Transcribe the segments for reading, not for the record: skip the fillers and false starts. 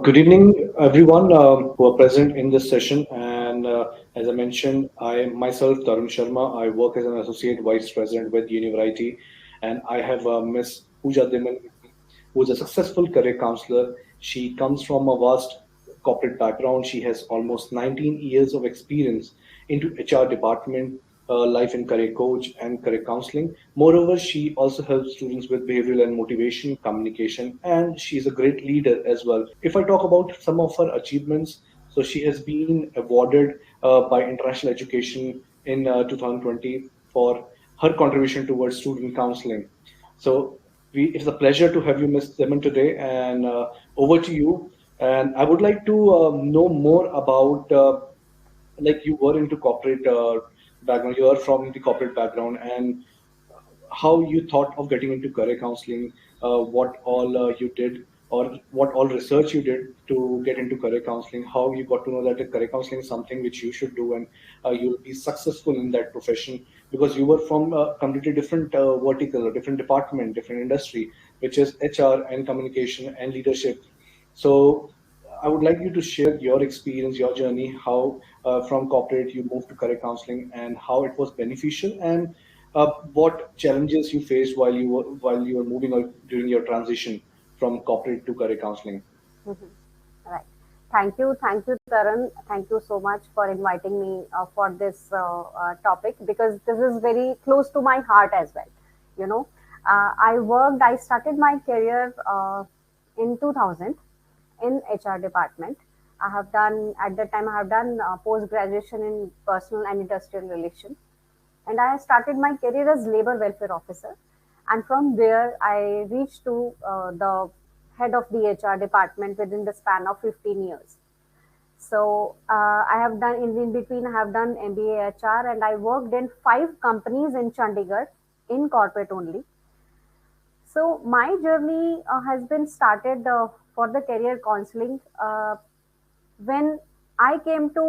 Good evening, everyone who are present in this session. And as I mentioned, I myself, Tarun Sharma, I work as an associate vice president with Univariety, and I have Miss Pooja Diman, who is a successful career counselor. She comes from a vast corporate background. She has almost 19 years of experience into HR department, life and career coach, and career counseling. Moreover, she also helps students with behavioral and motivation, communication, and she's a great leader as well. If I talk about some of her achievements, so she has been awarded by International Education in 2020 for her contribution towards student counseling. So it's a pleasure to have you, Ms. Simon, today, and over to you. And I would like to know more about like you were into corporate background, you are from the corporate background, and how you thought of getting into career counseling, what all you did, or what all research you did to get into career counseling, how you got to know that the career counseling is something which you should do and you'll be successful in that profession because you were from a completely different vertical, a different department, different industry, which is HR and communication and leadership. So I would like you to share your experience, your journey, how from corporate you moved to career counseling, and how it was beneficial, and what challenges you faced while you were moving or during your transition from corporate to career counseling. Mhm. Right. Thank you, Taran. Thank you so much for inviting me for this topic because this is very close to my heart as well. You know, I started my career in 2000 in HR department. At that time, I have done post graduation in personal and industrial relation, and I started my career as labor welfare officer. And from there, I reached to the head of the HR department within the span of 15 years. So I have done in between. I have done MBA HR, and I worked in 5 companies in Chandigarh in corporate only. So my journey has been started for the career counseling when I came to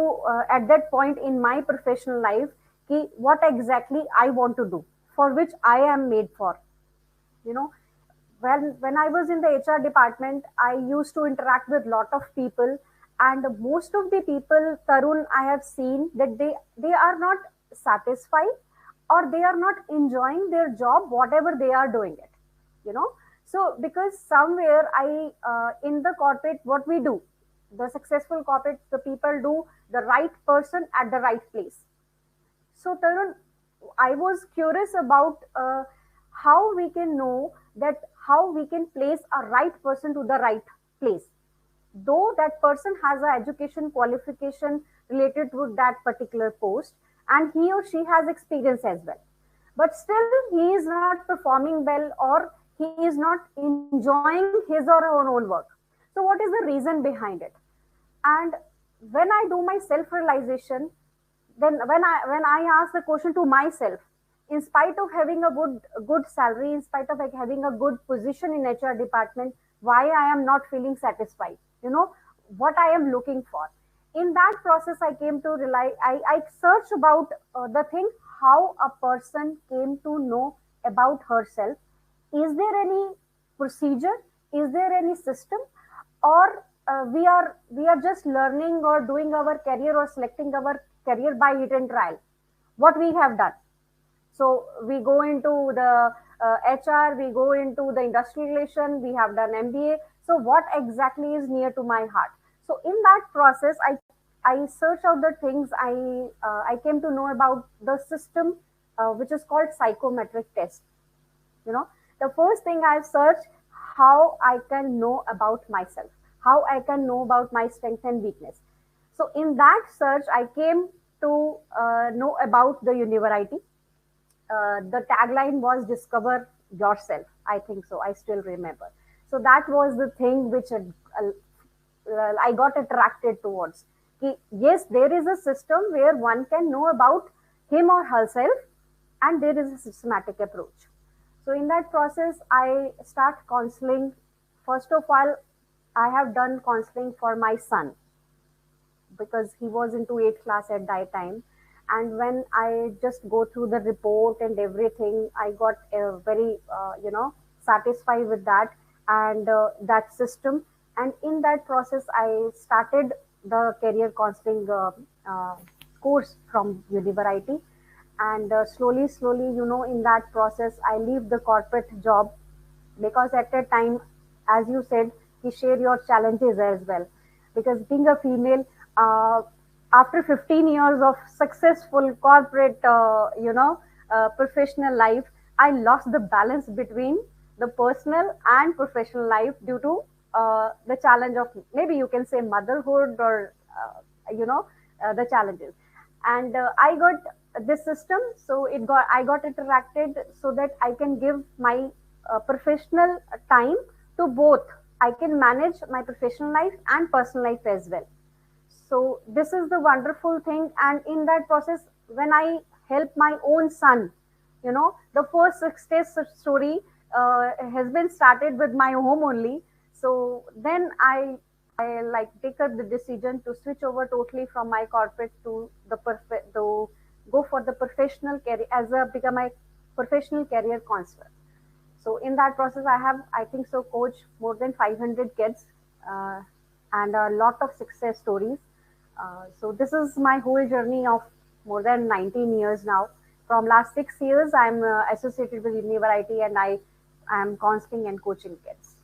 at that point in my professional life, ki what exactly I want to do, for which I am made for. You know, when I was in the HR department, I used to interact with lot of people, and most of the people, Tarun, I have seen that they are not satisfied or they are not enjoying their job, whatever they are doing it. You know, so because somewhere in the corporate, what we do, the successful corporate, the people do the right person at the right place. So, Tarun, I was curious about how we can know that how we can place a right person to the right place. Though that person has an education qualification related to that particular post, and he or she has experience as well, but still he is not performing well or he is not enjoying his or her own work. So, what is the reason behind it? And when I do my self realization, then when I ask the question to myself, in spite of having a good salary, in spite of like having a good position in HR department, why I am not feeling satisfied, you know, what I am looking for. In that process, I came to realize, I searched about the thing, how a person came to know about herself. Is there any procedure, is there any system, or we are just learning or doing our career or selecting our career by hit and trial, what we have done. So we go into the HR, we go into the industrial relation, we have done MBA. So what exactly is near to my heart? So in that process, I search out the things. I came to know about the system which is called psychometric test. You know, the first thing I search, how I can know about myself, how I can know about my strength and weakness. So in that search, I came to know about the Univariety. The tagline was discover yourself, I think so, I still remember. So that was the thing which I got attracted towards. Yes, there is a system where one can know about him or herself, and there is a systematic approach. So in that process, I start counseling. First of all, I have done counseling for my son because he was into 8th class at that time. And when I just go through the report and everything, I got very satisfied with that and that system. And in that process, I started the career counseling uh, course from University. And slowly, in that process, I leave the corporate job, because at that time, as you said, you share your challenges as well. Because being a female, uh, after 15 years of successful corporate, professional life, I lost the balance between the personal and professional life due to the challenge of, maybe you can say, motherhood, or the challenges. And I got this system, so I got interacted so that I can give my professional time to both. I can manage my professional life and personal life as well. So this is the wonderful thing. And in that process, when I help my own son, the first success story has been started with my home only. So then I like take up the decision to switch over totally from my corporate to to go for the professional career, as a become a professional career counselor. So in that process, I have, I think so, coach more than 500 kids, uh, and a lot of success stories. So this is my whole journey of more than 19 years now. From last 6 years, I'm associated with University, and I am counseling and coaching kids.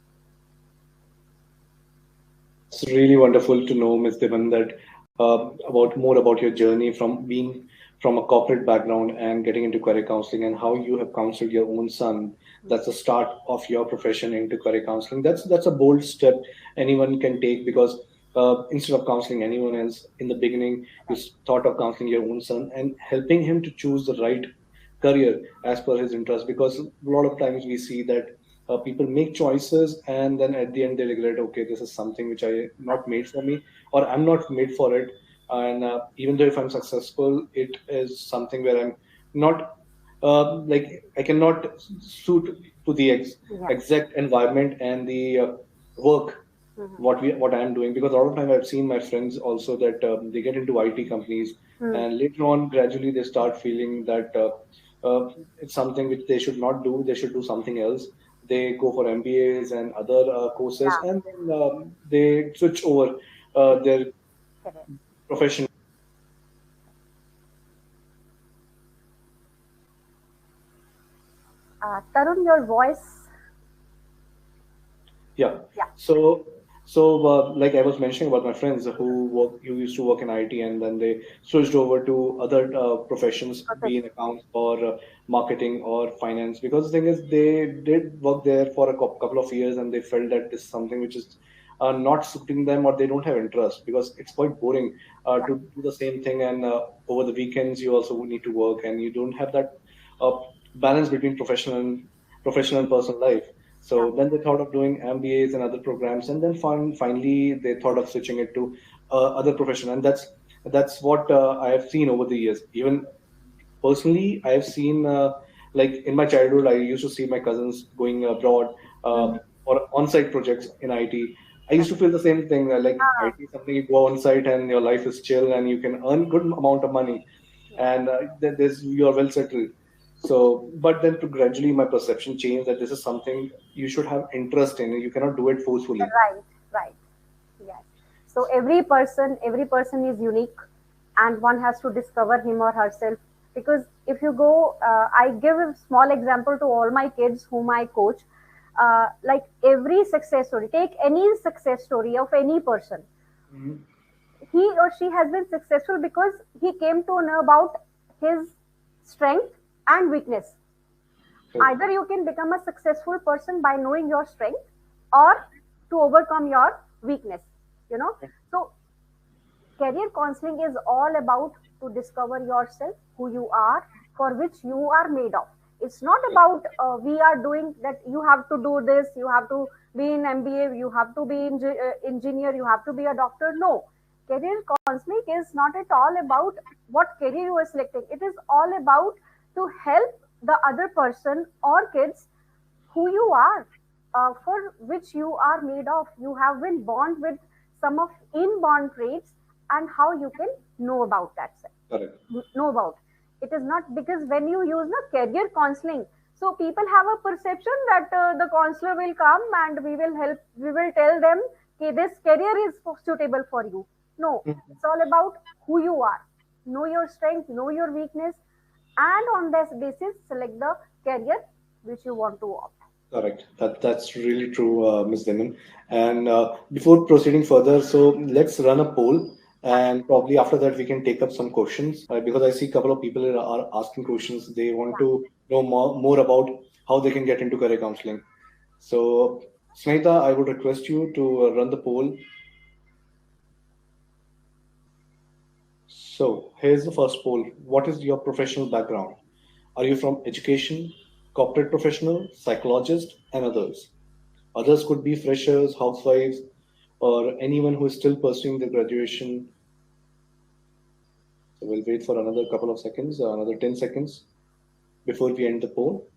It's really wonderful to know, Ms. Devan, that about more about your journey from being from a corporate background and getting into career counseling, and how you have counseled your own son. That's the start of your profession into career counseling. That's a bold step anyone can take, because instead of counseling anyone else in the beginning, you thought of counseling your own son and helping him to choose the right career as per his interest. Because a lot of times we see that people make choices and then at the end they regret, okay, this is something which I not made for me, or I'm not made for it. And even though if I'm successful, it is something where I'm not like I cannot suit to the Yeah. exact environment and the work Mhm. what I am doing. Because a lot of time I've seen my friends also that they get into IT companies, Hmm. and later on gradually they start feeling that it's something which they should not do. They should do something else. They go for MBAs and other courses, Yeah. and then they switch over their Correct. profession. Tarun, your voice. Yeah. Yeah. So, like I was mentioning about my friends who used to work in IT, and then they switched over to other professions, be Profession. in accounts or marketing or finance. Because the thing is, they did work there for a couple of years, and they felt that this is something which is not suiting them, or they don't have interest, because it's quite boring Yeah. to do the same thing. And over the weekends, you also need to work, and you don't have that uh, balance between professional and personal life. Yeah. So then they thought of doing MBAs and other programs, and then finally they thought of switching it to other profession. And that's what I have seen over the years. Even personally, I have seen like in my childhood, I used to see my cousins going abroad Mhm. for on-site projects in IT. I used to feel the same thing. Like Ah, IT is something you go on-site and your life is chill and you can earn good amount of money, yeah. and there's you're well settled. So, but then to gradually my perception changed that this is something you should have interest in. You cannot do it forcefully. Right. Right. Yes. So every person is unique, and one has to discover him or herself. Because if you go, I give a small example to all my kids whom I coach. Like every success story, take any success story of any person. Mhm. He or she has been successful because he came to know about his strength and weakness. Correct. Either you can become a successful person by knowing your strength, or to overcome your weakness. So career counseling is all about to discover yourself, who you are, for which you are made of. It's not about we are doing that you have to do this, you have to be in MBA, you have to be in engineer, you have to be a doctor. No, career counseling is not at all about what career you are selecting. It is all about to help the other person or kids who you are, for which you are made of. You have been born with some of inborn traits, and how you can know about that, Correct. know about. It is not because when you use the career counseling, so people have a perception that the counselor will come and we will help, we will tell them okay, this career is suitable for you. No, Mhm. it's all about who you are. Know your strength, know your weakness, and on this basis select the career which you want to opt. Correct. That's really true, Ms. Demin. And before proceeding further, so let's run a poll, and probably after that we can take up some questions because I see a couple of people are asking questions. They want Yeah. to know more about how they can get into career counseling. So, Smita, I would request you to run the poll. So, here's the first poll. What is your professional background? Are you from education, corporate professional, psychologist, and others? Others could be freshers, housewives, or anyone who is still pursuing their graduation. So we'll wait for another couple of seconds, another 10 seconds before we end the poll.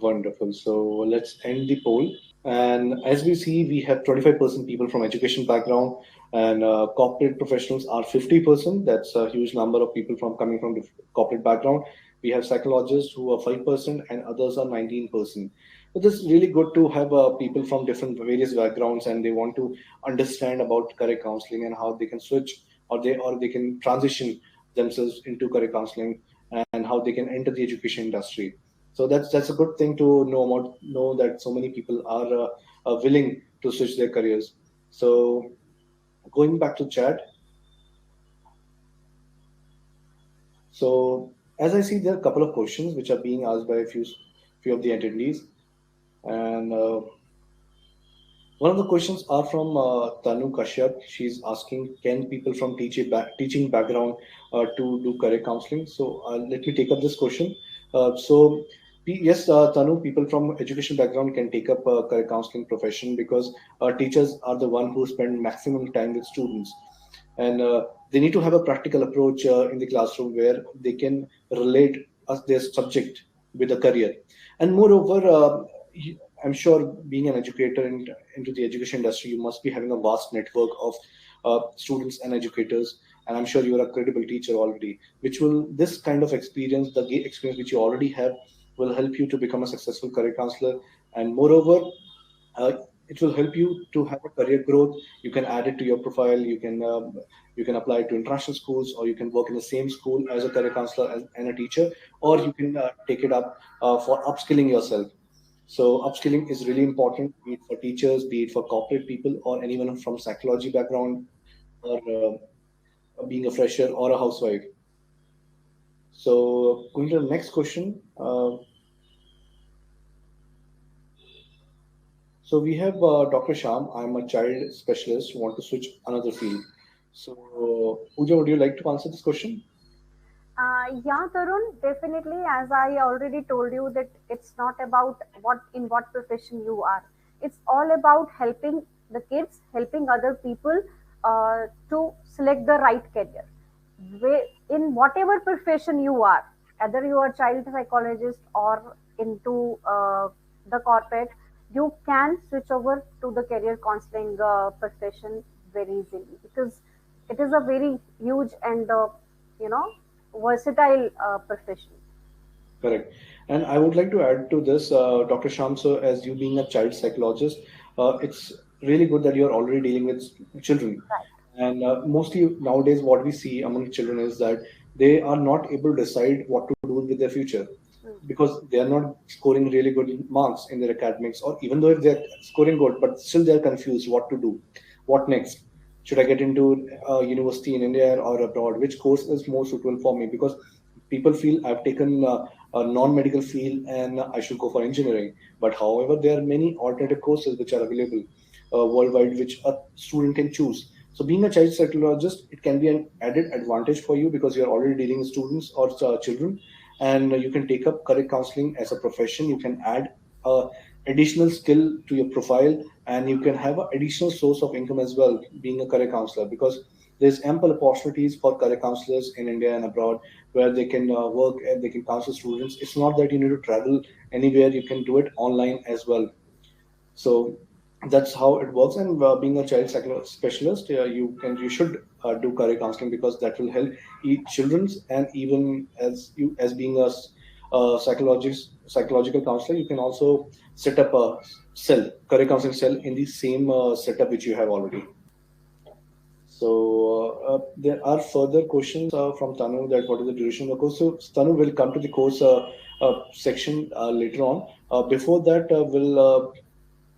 Wonderful. So let's end the poll. And as we see, we have 25% people from education background, and corporate professionals are 50%. That's a huge number of people from coming from corporate background. We have psychologists who are 5%, and others are 19%. But it's really good to have people from different various backgrounds, and they want to understand about career counseling and how they can switch, or they can transition themselves into career counseling, and how they can enter the education industry. So that's a good thing to know that so many people are willing to switch their careers. So going back to chat, so as I see, there are a couple of questions which are being asked by a few of the attendees, and one of the questions are from Tanu Kashyap. She's asking, can people from teaching background to do career counseling? So let me take up this question. Yes, Tanu, people from education background can take up career counseling profession because teachers are the one who spend maximum time with students, and they need to have a practical approach in the classroom where they can relate their subject with a career. And moreover, I'm sure being an educator into the education industry, you must be having a vast network of students and educators. And I'm sure you're a credible teacher already, which will, this kind of experience, the experience which you already have, will help you to become a successful career counselor. And moreover, uh, it will help you to have a career growth. You can add it to your profile. You can apply it to international schools, or you can work in the same school as a career counselor and a teacher, or you can take it up for upskilling yourself. So upskilling is really important, be it for teachers, be it for corporate people, or anyone from psychology background, or being a fresher or a housewife. So going to the next question. So we have Dr. Sham. I'm a child specialist. Want to switch another field. So Pooja, would you like to answer this question? Yeah, Tarun, definitely. As I already told you, that it's not about what profession you are. It's all about helping the kids, helping other people to select the right career. In whatever profession you are, either you are a child psychologist or into the corporate, you can switch over to the career counseling profession very easily, because it is a very huge and you know versatile profession. Correct. And I would like to add to this, Dr. Sham. So as you being a child psychologist, it's really good that you're already dealing with children. Right. And mostly nowadays, what we see among children is that they are not able to decide what to do with their future Mm. because they are not scoring really good marks in their academics, or even though if they're scoring good, but still they're confused what to do, what next. Should I get into university in India or abroad? Which course is more suitable for me? Because people feel I've taken a non-medical field and I should go for engineering. But however, there are many alternative courses which are available worldwide, which a student can choose. So being a child psychologist, it can be an added advantage for you because you're already dealing with students or children, and you can take up career counseling as a profession. You can add additional skill to your profile, and you can have an additional source of income as well being a career counselor, because there's ample opportunities for career counselors in India and abroad where they can work and they can counsel students. It's not that you need to travel anywhere, you can do it online as well. So that's how it works. And being a child specialist, you should do career counseling because that will help children's, and even as you as being psychological counselor, you can also set up a cell, career counseling cell in the same setup which you have already. So there are further questions from Tanu that what is the duration of the course. So Tanu will come to the course section later on. Before that,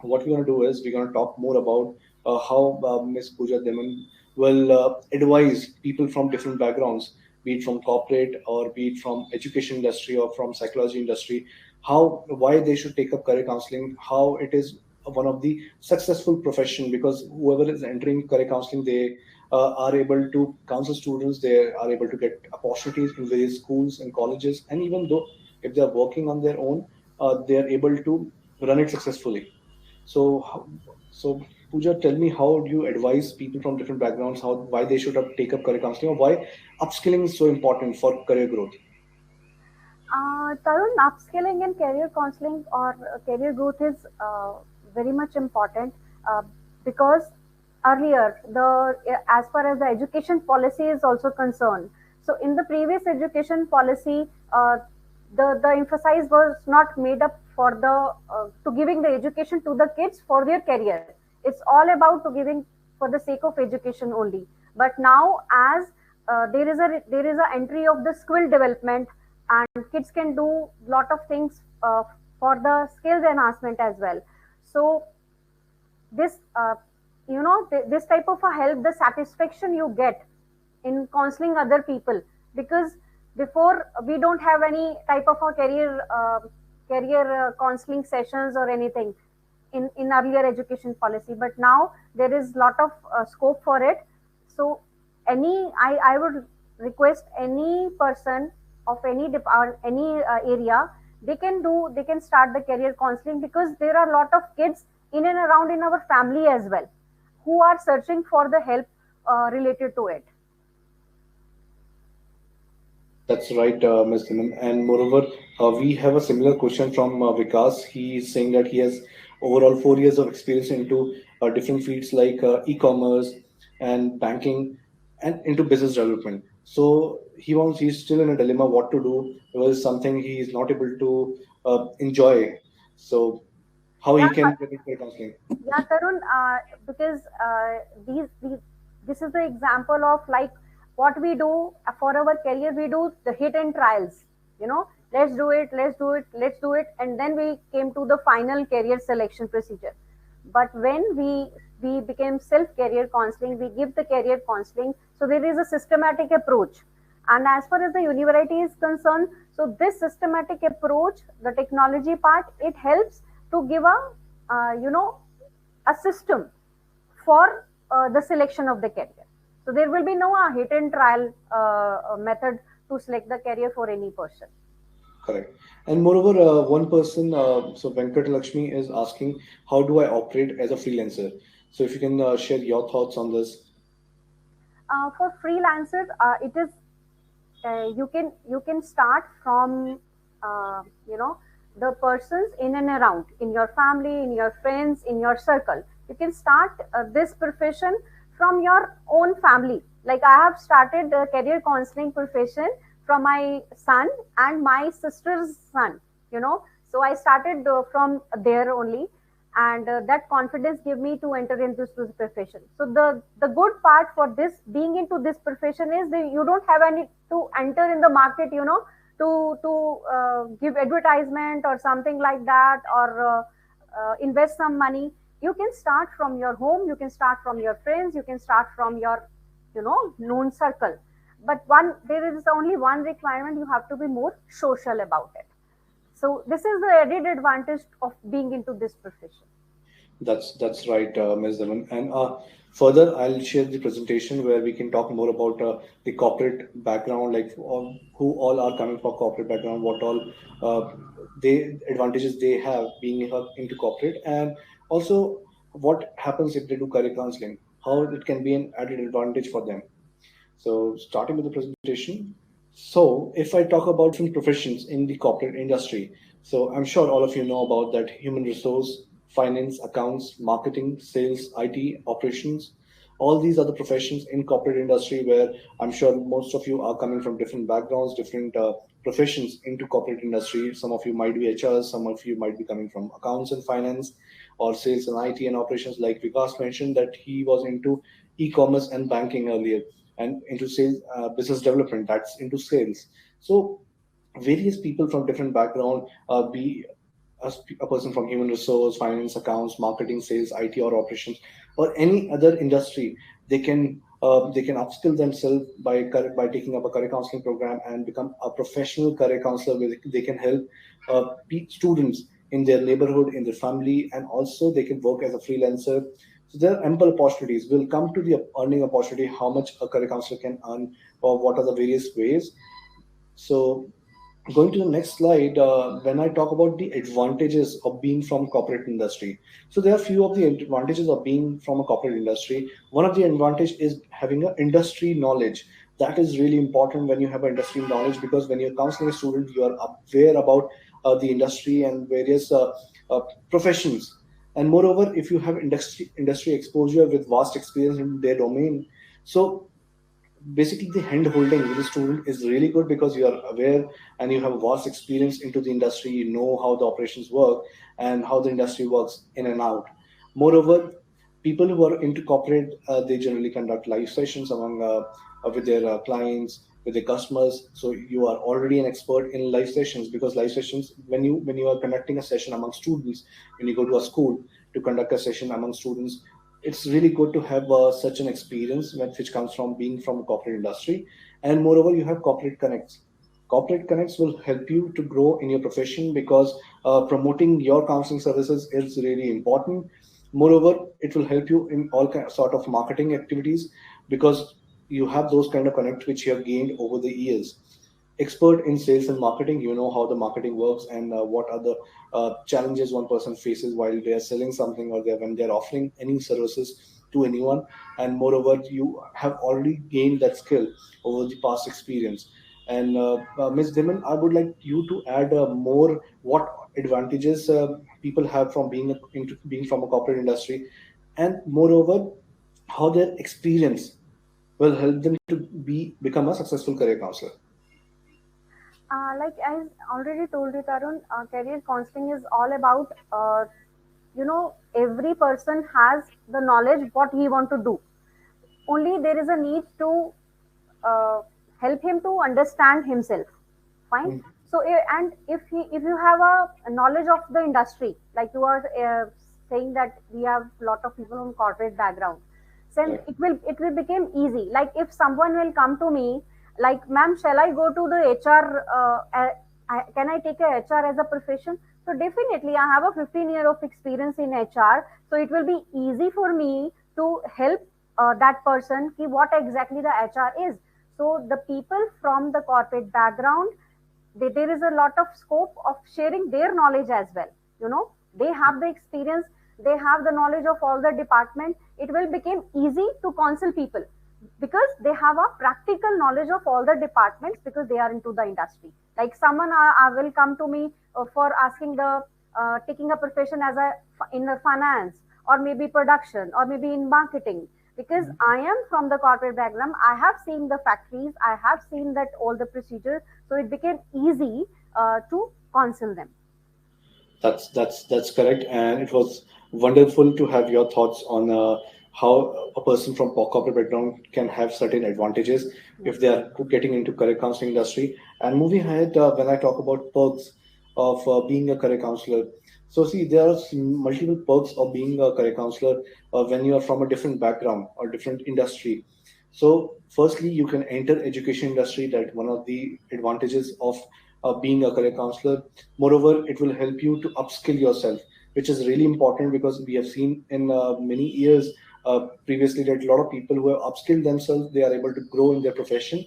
what we're going to do is we're going to talk more about how Ms. Pooja Deman will advise people from different backgrounds, be it from corporate or be it from education industry or from psychology industry, how why they should take up career counseling, how it is one of the successful profession, because whoever is entering career counseling, they are able to counsel students, they are able to get opportunities in various schools and colleges, and even though if they are working on their own, they are able to run it successfully. So, so Pooja, tell me, how do you advise people from different backgrounds how why they should take up career counseling, or why upskilling is so important for career growth? Tarun, upskilling and career counseling or career growth is very much important uh, because earlier, as far as the education policy is also concerned, so in the previous education policy, the emphasis was not made up for the to giving the education to the kids for their career. It's all about to giving for the sake of education only. But now, as there is a entry of the skill development, and kids can do lot of things for the skills enhancement as well. So this this type of a help, the satisfaction you get in counseling other people, because before we don't have any type of a career counseling sessions or anything in earlier education policy, but now there is lot of scope for it. So I would request any person of any area, they can start the career counseling, because there are a lot of kids in and around in our family as well who are searching for the help related to it. That's right, Ms. Deman. And moreover, we have a similar question from Vikas. He is saying that he has overall 4 years of experience into different fields like e-commerce and banking and into business development. So he's still in a dilemma what to do. It was something he is not able to enjoy. So how he Yeah, can get into counseling. yeah, Tarun, because this is the example of like what we do for our career. We do the hit and trials. Let's do it, let's do it, let's do it, and then we came to the final career selection procedure. But when we became self career counseling, we give the career counseling. So there is a systematic approach, and as far as the university is concerned, so this systematic approach, the technology part, it helps to give uh, you know a system for the selection of the career. So there will be no hit and trial method to select the career for any person. Correct. And moreover, one person, so Venkat Lakshmi is asking, how do I operate as a freelancer? So if you can share your thoughts on this. For freelancers, it is you can start from the persons in and around in your family, in your friends, in your circle. You can start this profession from your own family. Like I have started the career counseling profession from my son and my sister's son. So I started from there only, and that confidence gave me to enter into this profession. So the good part for this being into this profession is that you don't have any to enter in the market, to give advertisement or something like that, or invest some money. You can start from your home, you can start from your friends, you can start from your known circle. But one there is only one requirement: you have to be more social about it. So this is the added advantage of being into this profession. That's right, Ms. Dhawan. And further, I'll share the presentation where we can talk more about the corporate background, like who all are coming for corporate background, what all uh, they advantages they have being into corporate, and also what happens if they do career counseling, how it can be an added advantage for them. So, starting with the presentation. So, if I talk about different professions in the corporate industry, so I'm sure all of you know about that: human resource, finance, accounts, marketing, sales, IT, operations. All these are the professions in corporate industry where I'm sure most of you are coming from different backgrounds, different professions into corporate industry. Some of you might be HR, some of you might be coming from accounts and finance, or sales and IT and operations. Like Vikas mentioned that he was into e-commerce and banking earlier, and into sales, business development, that's into sales. So various people from different background, be a person from human resource, finance, accounts, marketing, sales, IT, or operations, or any other industry, they can upskill themselves by taking up a career counseling program and become a professional career counselor, where they can help students in their neighborhood, in their family, and also they can work as a freelancer. So there are ample opportunities. We'll come to the earning opportunity, how much a career counselor can earn, or what are the various ways. So going to the next slide, when I talk about the advantages of being from corporate industry, so there are few of the advantages of being from a corporate industry. One of the advantage is having a industry knowledge. That is really important when you have an industry knowledge, because when you're counseling a student, you are aware about the industry and various uh, professions. And moreover, if you have industry exposure with vast experience in their domain, so basically the hand holding with the student is really good, because you are aware and you have vast experience into the industry. You know how the operations work and how the industry works in and out. Moreover, people who are into corporate, they generally conduct live sessions among with their clients, with their customers. So you are already an expert in live sessions, because live sessions, when you are conducting a session among students, when you go to a school to conduct a session among students, it's really good to have such an experience which comes from being from a corporate industry. And moreover, you have corporate connects. Corporate connects will help you to grow in your profession, because promoting your counseling services is really important. Moreover, it will help you in all sort of marketing activities, because you have those kind of connects which you have gained over the years. Expert in sales and marketing, you know how the marketing works, and what are the challenges one person faces while they are selling something, or when they're offering any services to anyone. And moreover, you have already gained that skill over the past experience. And Ms. Dimon, I would like you to add more what advantages people have from into being from a corporate industry, and moreover, how their experience will help them to become a successful career counselor. Like I already told you, Tarun, career counseling is all about, every person has the knowledge what he want to do. Only there is a need to uh, help him to understand himself. Fine. Mm. So and if you have a knowledge of the industry, like you are saying that we have a lot of people from corporate background, then Right. it will become easy. Like if someone will come to me, like, ma'am, shall I go to the HR, can I take a HR as a profession? So definitely I have a 15-year of experience in HR, so it will be easy for me to help that person ki what exactly the HR is. So the people from the corporate background, there is a lot of scope of sharing their knowledge as well. They have the experience, they have the knowledge of all the department. It will become easy to counsel people, because they have a practical knowledge of all the departments, because they are into the industry. Like someone will come to me for asking the taking a profession as a in the finance, or maybe production, or maybe in marketing, because I am from the corporate background. I have seen the factories, I have seen that all the procedures, so it became easy to counsel them. That's correct, and it was wonderful to have your thoughts on how a person from corporate background can have certain advantages Yes. if they are getting into career counseling industry. And moving ahead, when I talk about perks of being a career counselor, so see, there are multiple perks of being a career counselor when you are from a different background or different industry. So firstly, you can enter education industry. That one of the advantages of being a career counselor. Moreover, it will help you to upskill yourself, which is really important, because we have seen in many years previously that a lot of people who have upskilled themselves, they are able to grow in their profession.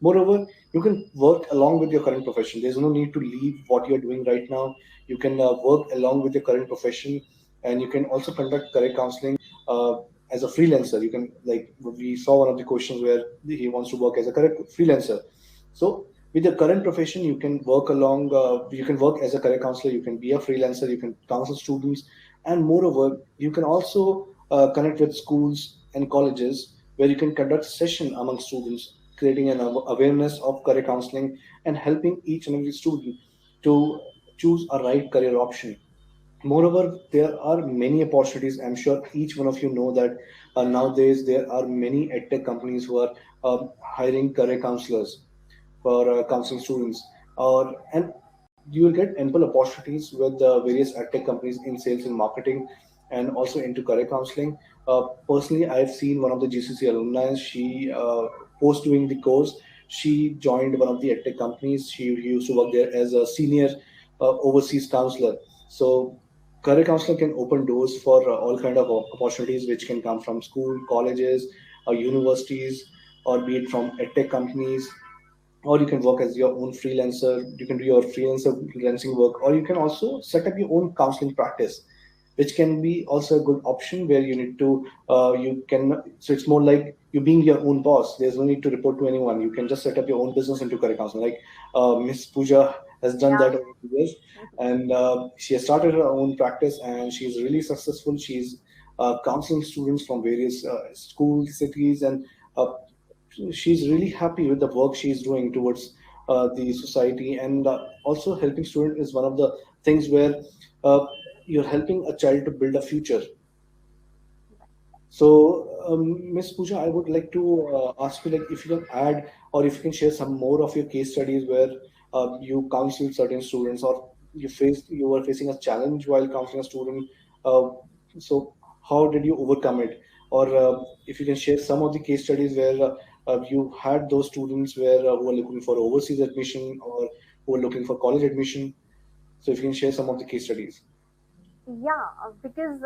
Moreover, you can work along with your current profession. There's no need to leave what you're doing right now. You can work along with your current profession, and you can also conduct career counseling uh, as a freelancer. You can, like we saw one of the questions where he wants to work as a career freelancer. So with your current profession, you can work along. You can work as a career counselor. You can be a freelancer. You can counsel students, and moreover, you can also connect with schools and colleges, where you can conduct session among students, creating an awareness of career counseling, and helping each and every student to choose a right career option. Moreover, there are many opportunities. I'm sure each one of you know that nowadays there are many edtech companies who are hiring career counselors for counseling students. And you will get ample opportunities with various edtech companies in sales and marketing, and also into career counseling. Personally, I've seen one of the GCC alumni. She post doing the course, she joined one of the edtech companies. She used to work there as a senior overseas counselor. So career counselor can open doors for all kind of opportunities, which can come from school, colleges, or universities, or be it from edtech companies, or you can work as your own freelancer. You can do your freelancing work, or you can also set up your own counseling practice, which can be also a good option, where you need to you can, so it's more like you being your own boss. There's no need to report to anyone. You can just set up your own business into career counseling, like Miss Pooja has done Yeah. that over the years. And she has started her own practice, and she's really successful. She's counseling students from various schools, cities, and she's really happy with the work she's doing towards the society. And also helping student is one of the things where uh, you're helping a child to build a future. So, Ms. Pooja, I would like to ask you, like, if you can add, or if you can share some more of your case studies where you counseled certain students, or you were facing a challenge while counseling a student. Uh, so, how did you overcome it? Or if you can share some of the case studies where you had those students who are looking for overseas admission, or who are looking for college admission. So, if you can share some of the case studies. Yeah, because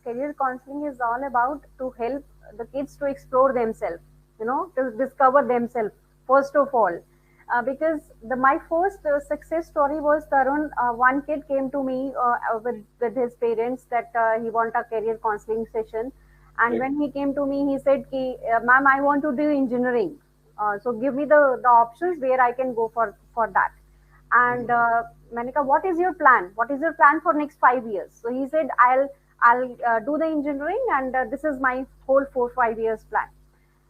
career counseling is all about to help the kids to explore themselves, to discover themselves first of all. Because my first success story was Tarun. One kid came to me with his parents that he want a career counseling session, and Right. when he came to me, he said, "Ki, ma'am, I want to do engineering. So give me the options where I can go for that." And Manika, what is your plan? What is your plan for next 5 years? So he said, I'll do the engineering, and this is my whole 4 5 years plan.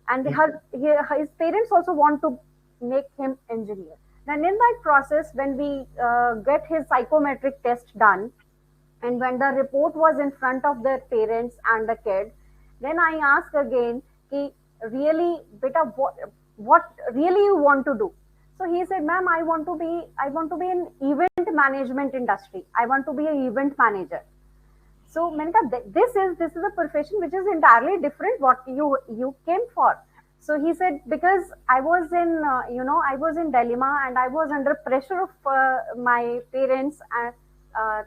And his parents also want to make him engineer. Then in that process, when we get his psychometric test done, and when the report was in front of the parents and the kid, then I asked again, Ki, really, beta, what really you want to do? So he said, ma'am, I want to be in event management industry. I want to be an event manager. So Menika, this is a profession which is entirely different what you came for. So he said, because I was in I was in dilemma, and I was under pressure of my parents, and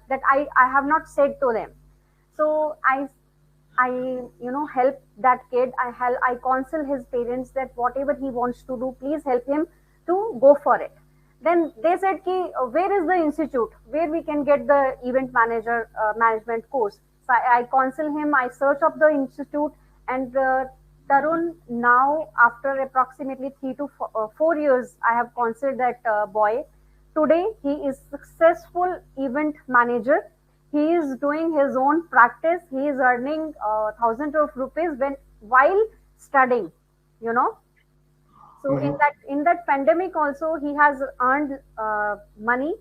that I have not said to them. So I help that kid. I counsel his parents that whatever he wants to do, please help him to go for it. Then they said, "Ki where is the institute where we can get the event manager management course?" So I counsel him. I search up the institute, and Tarun, now after approximately 3 to 4 years, I have counseled that boy. Today he is successful event manager. He is doing his own practice. He is earning thousands of rupees when while studying. You know, so in Mhm. that pandemic also he has earned money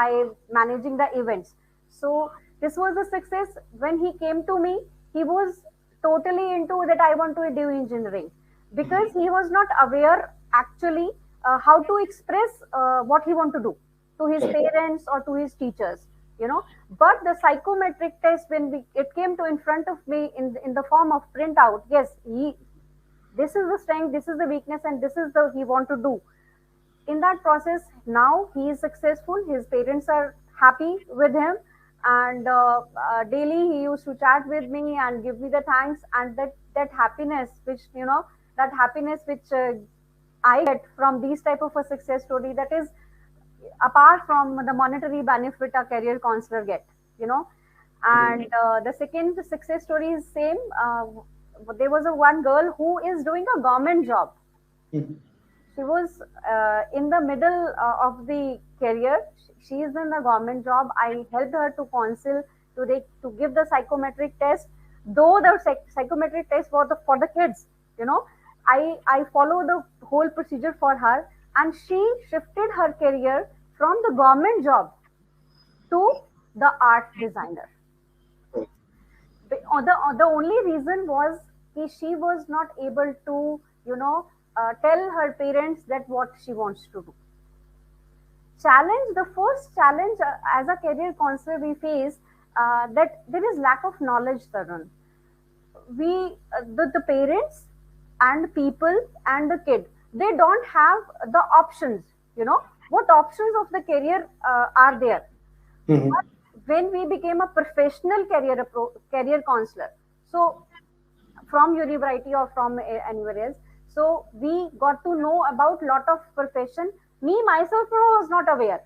by managing the events. So this was a success. When he came to me, he was totally into that I want to do engineering, because he was not aware actually how to express what he want to do to his Correct. parents or to his teachers. But the psychometric test, when it came to in front of me in the form of printout, yes, this is the strength, this is the weakness, and this is the he want to do. In that process, now he is successful. His parents are happy with him, and daily he used to chat with me and give me the thanks, and that happiness which that happiness which I get from these type of a success story, that is apart from the monetary benefit a career counselor get you know Mhm. and the second success story is same. There was a one girl who is doing a government job. Mhm. She was in the middle of the career. She is in the government job. I helped her to counsel to give the psychometric test, though the psychometric test for the kids, you know I follow the whole procedure for her, and she shifted her career from the government job to the art designer. Correct. The only reason was that she was not able to, tell her parents that what she wants to do. The first challenge as a career counselor we face, that there is lack of knowledge, Tarun. The parents and people and the kid, they don't have the options, what options of the career are there. Mm-hmm. But when we became a professional career counselor, so from university or from anywhere else, so we got to know about lot of profession. Me myself was not aware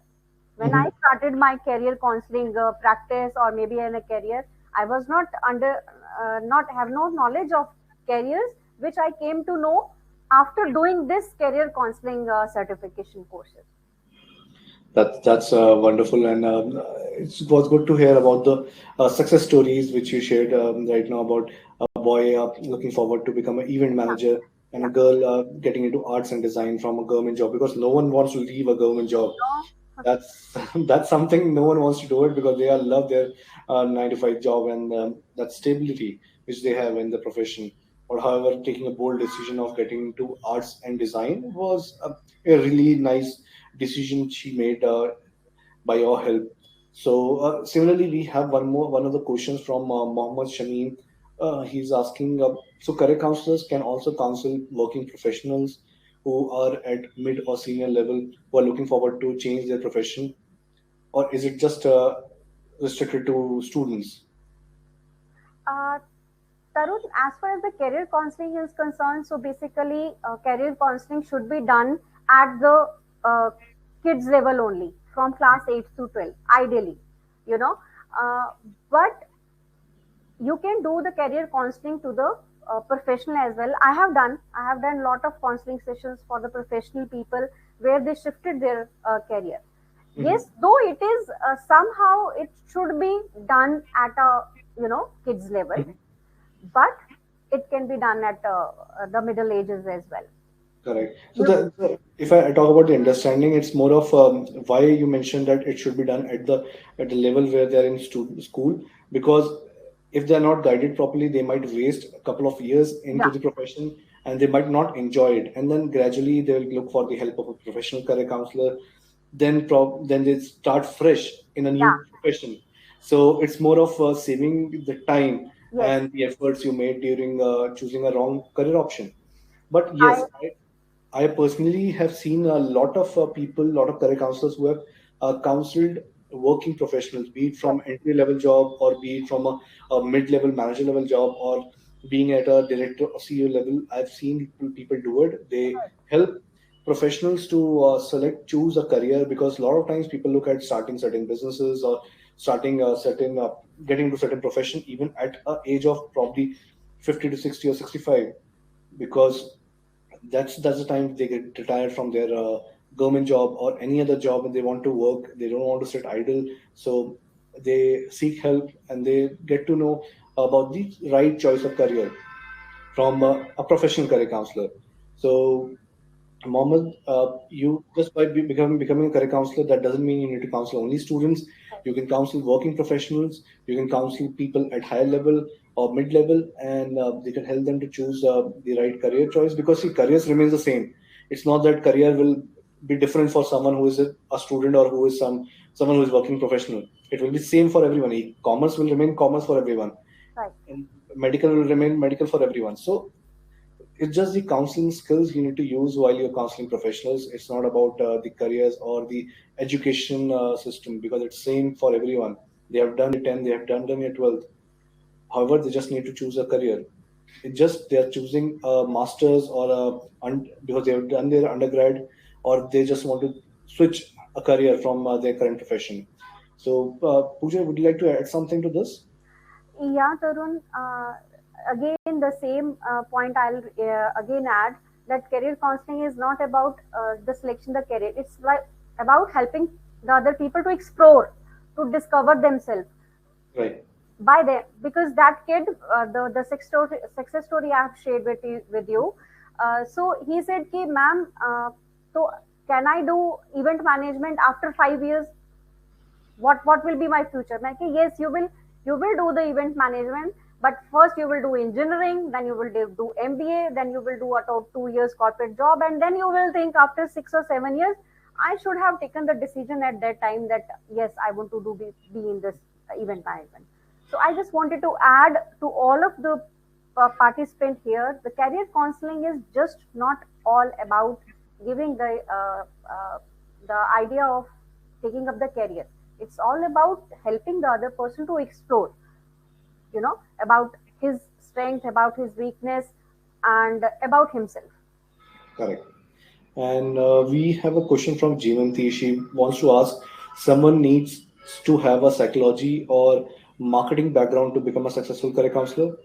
when I Mm-hmm. started my career counseling practice, or maybe in a career. I was not not have no knowledge of careers, which I came to know after doing this career counseling certification courses. That's wonderful, and it was good to hear about the success stories which you shared right now about a boy looking forward to become an event Yeah, manager, and a yeah. girl getting into arts and design from a government job, because no one wants to leave a government job. No, That's that's something no one wants to do it, because they all love their 9 to 5 job, and that stability which they have in the profession. Or however, taking a bold decision of getting into arts and design was a really nice decision she made by your help. So similarly, we have one of the questions from Mohammed Shamim. He's asking, so career counselors can also counsel working professionals who are at mid or senior level, who are looking forward to change their profession, or is it just restricted to students? uh, Tarun, as far as the career counseling is concerned, so basically, career counseling should be done at the uh, kids level only, from class 8 to 12, ideally, you know. Uh, but you can do the career counseling to the professional as well. I have done a lot of counseling sessions for the professional people where they shifted their career. Mhm. Yes, though it is somehow it should be done at a kids level, Mhm. but it can be done at the middle ages as well. Correct. So You, if I talk about the understanding, it's more of why you mentioned that it should be done at the level where they're in school, because if they're not guided properly, they might waste a couple of years into yeah, the profession, and they might not enjoy it, and then gradually they'll look for the help of a professional career counselor. Then they start fresh in a yeah, new profession. So it's more of saving the time yes. and the efforts you made during choosing a wrong career option. But I yes, I personally have seen a lot of people, a lot of career counselors who have counseled working professionals, be it Yes, from entry level job, or be it from a mid level manager level job, or being at a director or CEO level. I've seen people do it. They right. help professionals to choose a career, because a lot of times people look at starting certain businesses, or starting getting into certain profession even at a age of probably 50 to 60 or 65, because that's the time they get retired from their government job or any other job, and they want to work, they don't want to sit idle. So they seek help, and they get to know about the right choice of career from a professional career counselor. So Mohammed, you just by becoming a career counselor, that doesn't mean you need to counsel only students. You can counsel working professionals. You can counsel people at higher level or mid level, and they can help them to choose the right career choice. Because see, careers remains the same. It's not that career will be different for someone who is a student, or who is someone who is working professional. It will be same for everyone. Commerce will remain commerce for everyone, Right. and medical will remain medical for everyone. So it's just the counseling skills you need to use while you're counseling professionals. It's not about the careers or the education system, because it's same for everyone. They have done the 10, they have done their 12th. However, they just need to choose a career. It just they are choosing a master's, or because they have done their undergrad, or they just want to switch a career from their current profession. So, Pooja, would you like to add something to this? Yeah, Tarun. Again, the same point I'll again add, that career counseling is not about the selection the career. It's like about helping the other people to explore, to discover themselves Right. by them. Because that kid, the success story I have shared with you, So he said, "Ki ma'am, so can I do event management after 5 years? What will be my future?" मैं कि yes, you will do the event management, but first you will do engineering, then you will do MBA, then you will do a 2 years corporate job, and then you will think after 6 or 7 years, I should have taken the decision at that time that yes, I want to be in this event management. So I just wanted to add to all of the participant here, the career counseling is just not all about giving the idea of taking up the career. It's all about helping the other person to explore, about his strength, about his weakness, and about himself. Correct. And we have a question from Jivanti. She wants to ask, someone needs to have a psychology or marketing background to become a successful career counselor?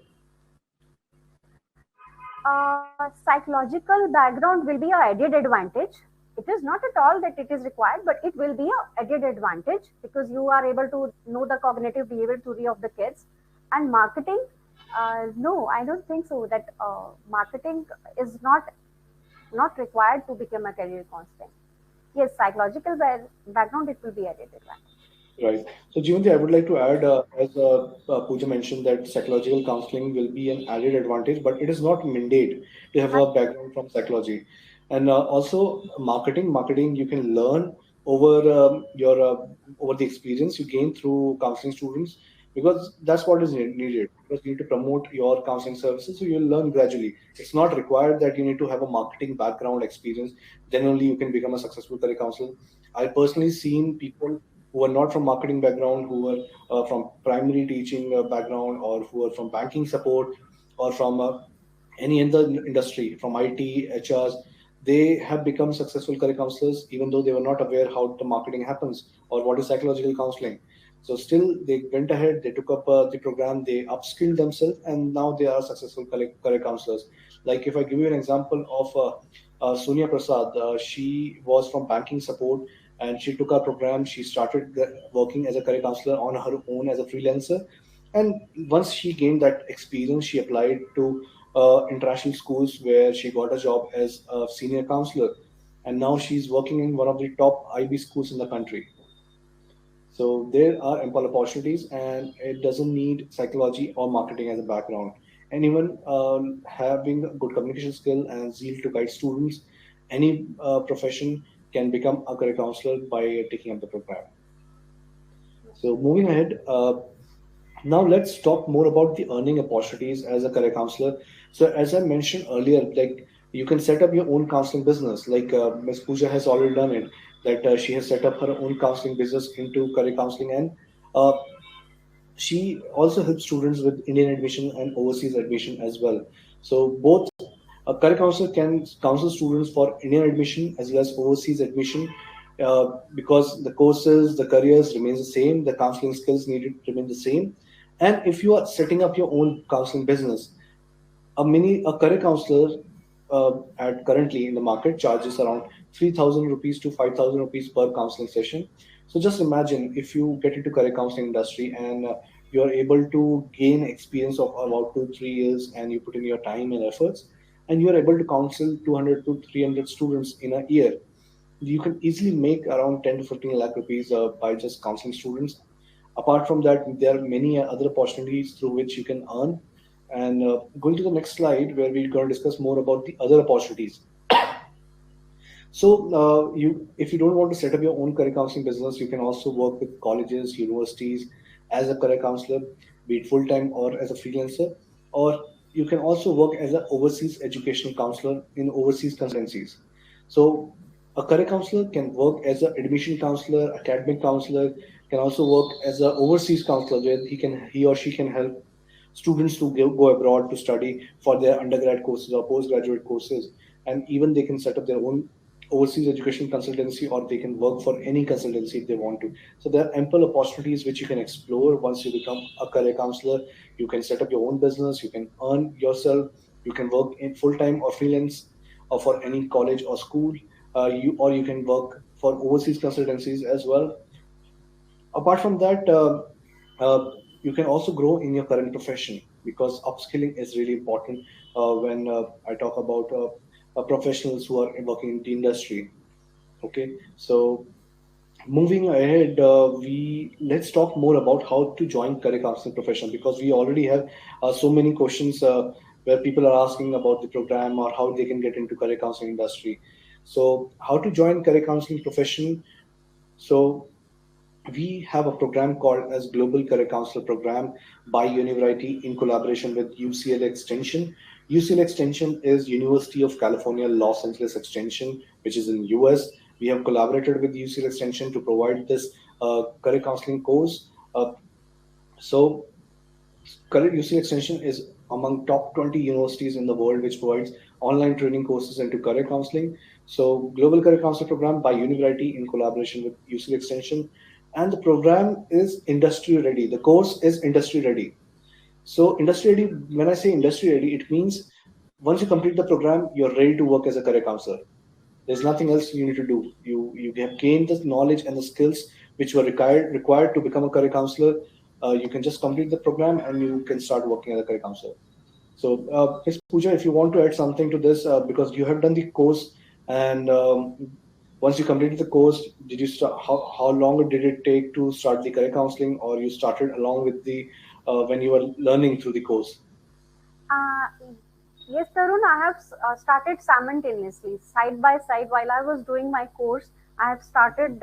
Psychological background will be a added advantage. It is not at all that it is required, but it will be a added advantage because you are able to know the cognitive behavior theory of the kids. And marketing, no, I don't think so. That marketing is not required to become a career constant. Yes, psychological background, it will be added advantage. Right. So, Jivanti, I would like to add, as Pooja mentioned, that psychological counseling will be an added advantage, but it is not mandate to have a background from psychology. And also, marketing, you can learn over your over the experience you gain through counseling students, because that's what is needed. Because you need to promote your counseling services, so you'll learn gradually. It's not required that you need to have a marketing background experience. Then only you can become a successful career counselor. I personally seen people who are not from marketing background, who are from primary teaching background, or who are from banking support, or from any other industry, from IT, HRs. They have become successful career counselors, even though they were not aware how the marketing happens or what is psychological counseling. So still, they went ahead, they took up the program, they upskilled themselves, and now they are successful career counselors. Like if I give you an example of Sonia Prasad, she was from banking support, and she took our program. She started working as a career counselor on her own as a freelancer, and once she gained that experience, she applied to international schools where she got a job as a senior counselor, and now she's working in one of the top IB schools in the country. So there are ample opportunities, and it doesn't need psychology or marketing as a background. Anyone having a good communication skill and zeal to guide students, any profession can become a career counselor by taking up the program. So moving ahead, now let's talk more about the earning opportunities as a career counselor. So as I mentioned earlier, like you can set up your own counseling business. Like Ms. Pooja has already done it. That she has set up her own counseling business into career counseling, and uh, she also helps students with Indian admission and overseas admission as well. So both a career counselor can counsel students for Indian admission as well as overseas admission, because the courses, the careers remains the same, the counseling skills needed remain the same. And if you are setting up your own counseling business, a career counselor at currently in the market charges around 3,000 rupees to 5,000 rupees per counseling session. So just imagine if you get into career counseling industry, and you are able to gain experience of about 2 3 years, and you put in your time and efforts, and you are able to counsel 200 to 300 students in a year. You can easily make around 10 to 15 lakh rupees by just counseling students. Apart from that, there are many other opportunities through which you can earn. And going to the next slide, where we're going to discuss more about the other opportunities. So, if you don't want to set up your own career counseling business, you can also work with colleges, universities as a career counselor, be it full time or as a freelancer, or you can also work as an overseas educational counselor in overseas consultancies. So, a career counselor can work as an admission counselor, academic counselor, can also work as an overseas counselor where he or she can help students to go abroad to study for their undergrad courses or postgraduate courses, and even they can set up their own overseas education consultancy, or they can work for any consultancy if they want to. So there are ample opportunities which you can explore once you become a career counselor. You can set up your own business, you can earn yourself, you can work in full time or freelance or for any college or school, you can work for overseas consultancies as well. Apart from that, you can also grow in your current profession. because upskilling is really important when I talk about professionals who are working in the industry. Okay, so moving ahead, we let's talk more about how to join career counseling profession, because we already have so many questions where people are asking about the program or how they can get into career counseling industry. So how to join career counseling profession? So we have a program called as Global Career Counselor Program by University in collaboration with UCL Extension. UCL Extension is University of California Los Angeles Extension, which is in US. We have collaborated with UCL Extension to provide this career counseling course. So Career UC Extension is among top 20 universities in the world which provides online training courses into career counseling. So Global Career Counselor Program by University in collaboration with UC Extension. And the program is industry ready. The course is industry ready. So industry ready, when I say industry ready, it means once you complete the program, you're ready to work as a career counselor. There's nothing else you need to do. You have gained the knowledge and the skills which were required to become a career counselor. You can just complete the program and you can start working as a career counselor. So, Ms. Pooja, if you want to add something to this, because you have done the course, and once you completed the course, did you start? How long did it take to start the career counseling, or you started along with the when you were learning through the course? Uh, yes, Tarun, I have started simultaneously, side by side, while I was doing my course. I have started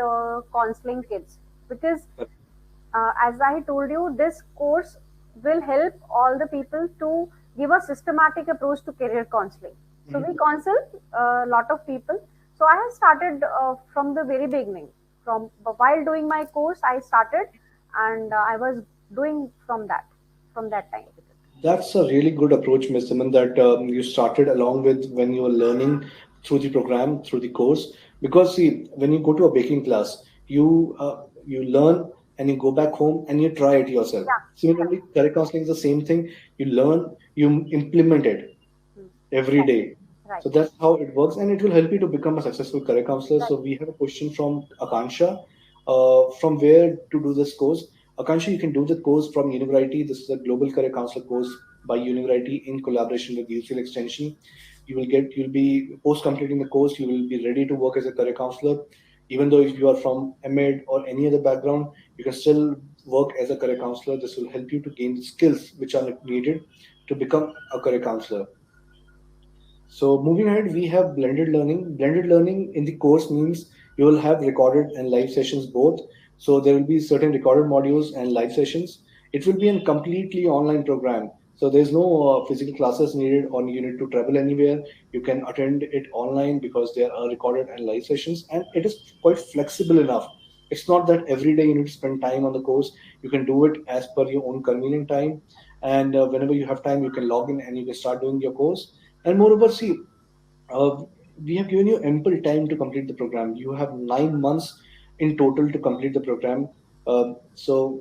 counseling kids because, as I told you, this course will help all the people to give a systematic approach to career counseling. So we Mhm. counsel a lot of people. So I have started from the very beginning. From while doing my course, I started, and I was doing from that time. That's a really good approach, Ms. Simon, that you started along with when you were learning through the program, through the course. Because see, when you go to a baking class, you learn and you go back home and you try it yourself. Yeah, right, Similarly, career counseling is the same thing. You learn, you implement it hmm, every right, day. right, So that's how it works, and it will help you to become a successful career counselor. right. So we have a question from Akansha. From where to do this course? Akansha, you can do the course from University. This is a global career counselor course by University in collaboration with UCL Extension. You'll be post completing the course, you will be ready to work as a career counselor. Even though if you are from MEd or any other background, you can still work as a career counselor. This will help you to gain the skills which are needed to become a career counselor. So moving ahead, we have blended learning. Blended learning in the course means you will have recorded and live sessions both. So there will be certain recorded modules and live sessions. It will be a completely online program. So there's no physical classes needed or you need to travel anywhere. You can attend it online because there are recorded and live sessions, and it is quite flexible enough. It's not that every day you need to spend time on the course. You can do it as per your own convenient time, and whenever you have time, you can log in and you can start doing your course. And moreover, see, uh, we have given you ample time to complete the program. You have 9 months in total to complete the program. So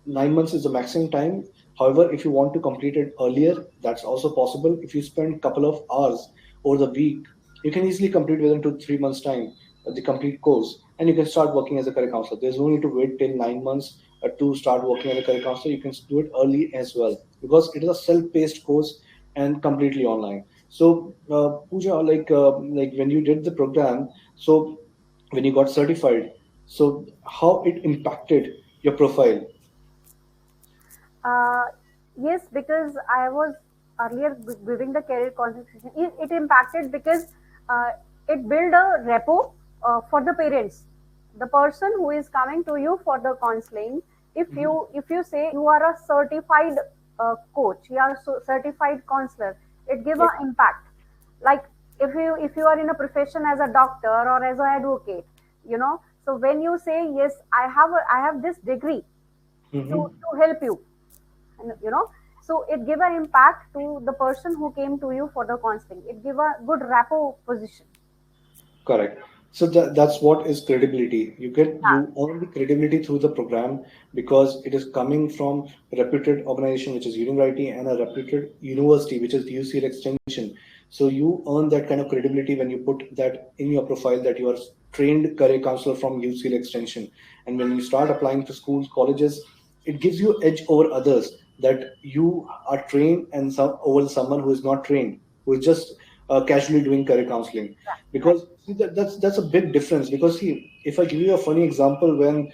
9 months is the maximum time. However, if you want to complete it earlier, that's also possible. If you spend a couple of hours over the week, you can easily complete within 2 3 months time the complete course, and you can start working as a career counselor. There's no need to wait till 9 months to start working as a career counselor. You can do it early as well because it is a self-paced course and completely online. So, Pooja, like when you did the program, so when you got certified, so how it impacted your profile? Uh, yes, because I was earlier giving the career concentration. It impacted because uh, it built a repo for the parents. The person who is coming to you for the counseling, Mhm. if you say you are a certified coach, you are a certified counselor, it give a Right. impact. Like if you are in a profession as a doctor or as an advocate, you know. So when you say yes, I have this degree Mhm. to help you, and you know, so it give an impact to the person who came to you for the counseling. It give a good rapport position. Correct. So that's what is credibility. Yeah, You earn the credibility through the program because it is coming from a reputed organization which is University and a reputed university which is the UCL Extension. So you earn that kind of credibility when you put that in your profile that you are trained career counselor from UCL Extension. And when you start applying to schools, colleges, it gives you edge over others that you are trained and some over someone who is not trained, who is just casually doing career counseling. Right. Because see, that's a big difference. Because see, if I give you a funny example, when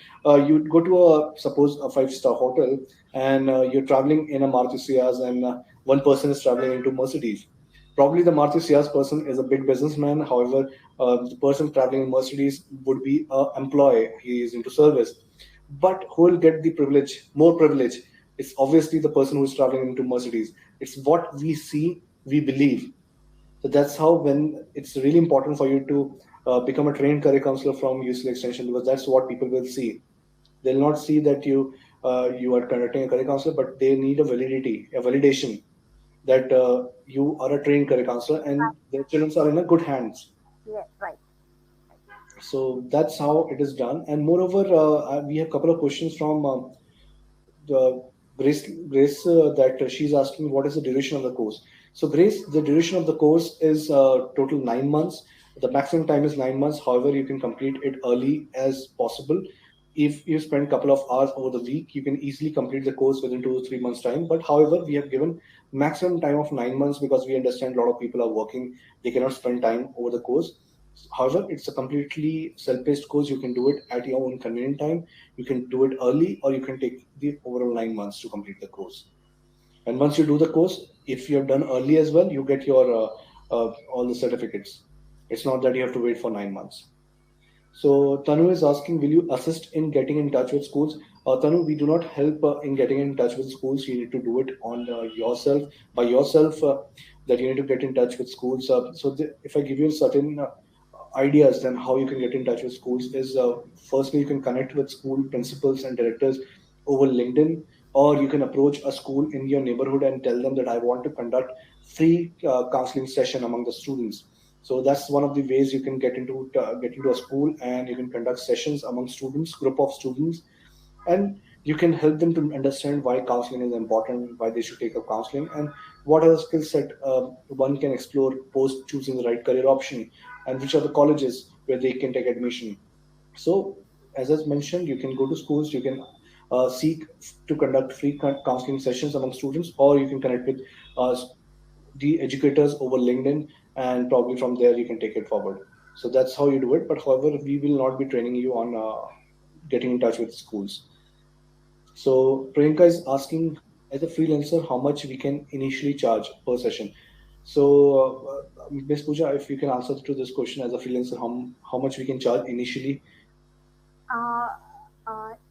you go to a suppose a five-star hotel, and you're traveling in a Maruti Ciaz, and one person is traveling into Mercedes. Probably the Maruti Ciaz person is a big businessman. However, the person traveling in Mercedes would be a employee. He is into service. But who will get the privilege, more privilege? It's obviously the person who is traveling into Mercedes. It's what we see, we believe. So that's how, when it's really important for you to become a trained career counselor from UCL Extension, because that's what people will see. They'll not see that you are conducting a career counselor, but they need a validity, a validation that you are a trained career counselor and their children are in a good hands. Yeah, right. So that's how it is done. And moreover, we have a couple of questions from the Grace, that she's asking what is the duration of the course. So Grace, the duration of the course is total 9 months. The maximum time is 9 months. However, you can complete it early as possible. If you spend a couple of hours over the week, you can easily complete the course within 2 to 3 months time. But however, we have given maximum time of 9 months because we understand a lot of people are working. They cannot spend time over the course. However, it's a completely self-paced course. You can do it at your own convenient time. You can do it early, or you can take the overall 9 months to complete the course. And once you do the course, if you have done early as well, you get your all the certificates. It's not that you have to wait for 9 months. So Tanu is asking, will you assist in getting in touch with schools? Tanu, we do not help in getting in touch with schools. You need to do it on yourself, by yourself. That you need to get in touch with schools. If I give you certain ideas, then how you can get in touch with schools is, firstly, you can connect with school principals and directors over LinkedIn, or you can approach a school in your neighborhood and tell them that I want to conduct free counseling session among the students. So that's one of the ways you can get into a school, and you can conduct sessions among students, group of students, and you can help them to understand why counseling is important, why they should take up counseling, and what are the skill set one can explore post choosing the right career option, and which are the colleges where they can take admission. So, as I mentioned, you can go to schools, you can seek to conduct free counseling sessions among students, or you can connect with uh, the educators over LinkedIn, and probably from there you can take it forward. So that's how you do it. But however, we will not be training you on getting in touch with schools. So Priyanka is asking, as a freelancer, how much we can initially charge per session. So Ms. Pooja, if you can answer to this question, as a freelancer, how much we can charge initially? Uh,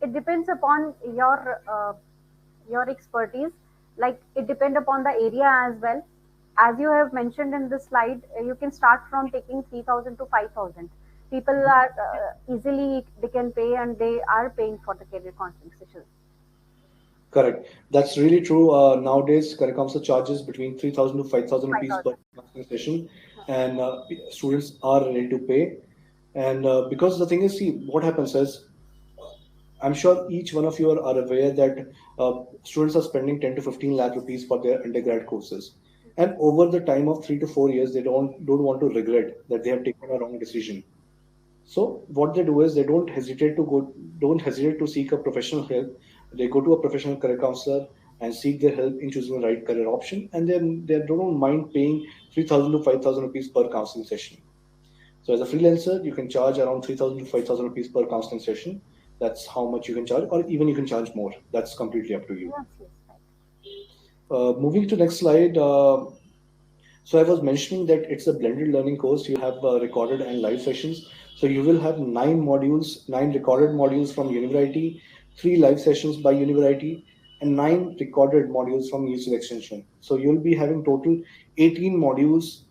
it depends upon your expertise. Like it depend upon the area as well. As you have mentioned in this slide, you can start from taking 3,000 to 5,000. People are easily they can pay, and they are paying for the career counseling sessions. Correct. That's really true. Nowadays, career counselor charges between 3,000 to 5,000 rupees per 5,000. counseling session, and students are ready to pay. And because the thing is, see, what happens is, I'm sure each one of you are aware that students are spending 10 to 15 lakh rupees for their undergrad courses. And over the time of 3 to 4 years, they don't want to regret that they have taken a wrong decision. So what they do is, they don't hesitate to seek a professional help. They go to a professional career counselor and seek their help in choosing the right career option, and then they don't mind paying 3,000 to 5,000 rupees per counseling session. So as a freelancer, you can charge around 3,000 to 5,000 rupees per counseling session. That's how much you can charge, or even you can charge more. That's completely up to you. Yes, yes, right. Moving to next slide. So I was mentioning that it's a blended learning course. You have recorded and live sessions. So you will have 9 modules, 9 recorded modules from University, 3 live sessions by University, and 9 recorded modules from UCL Extension. So you'll be having total 18 modules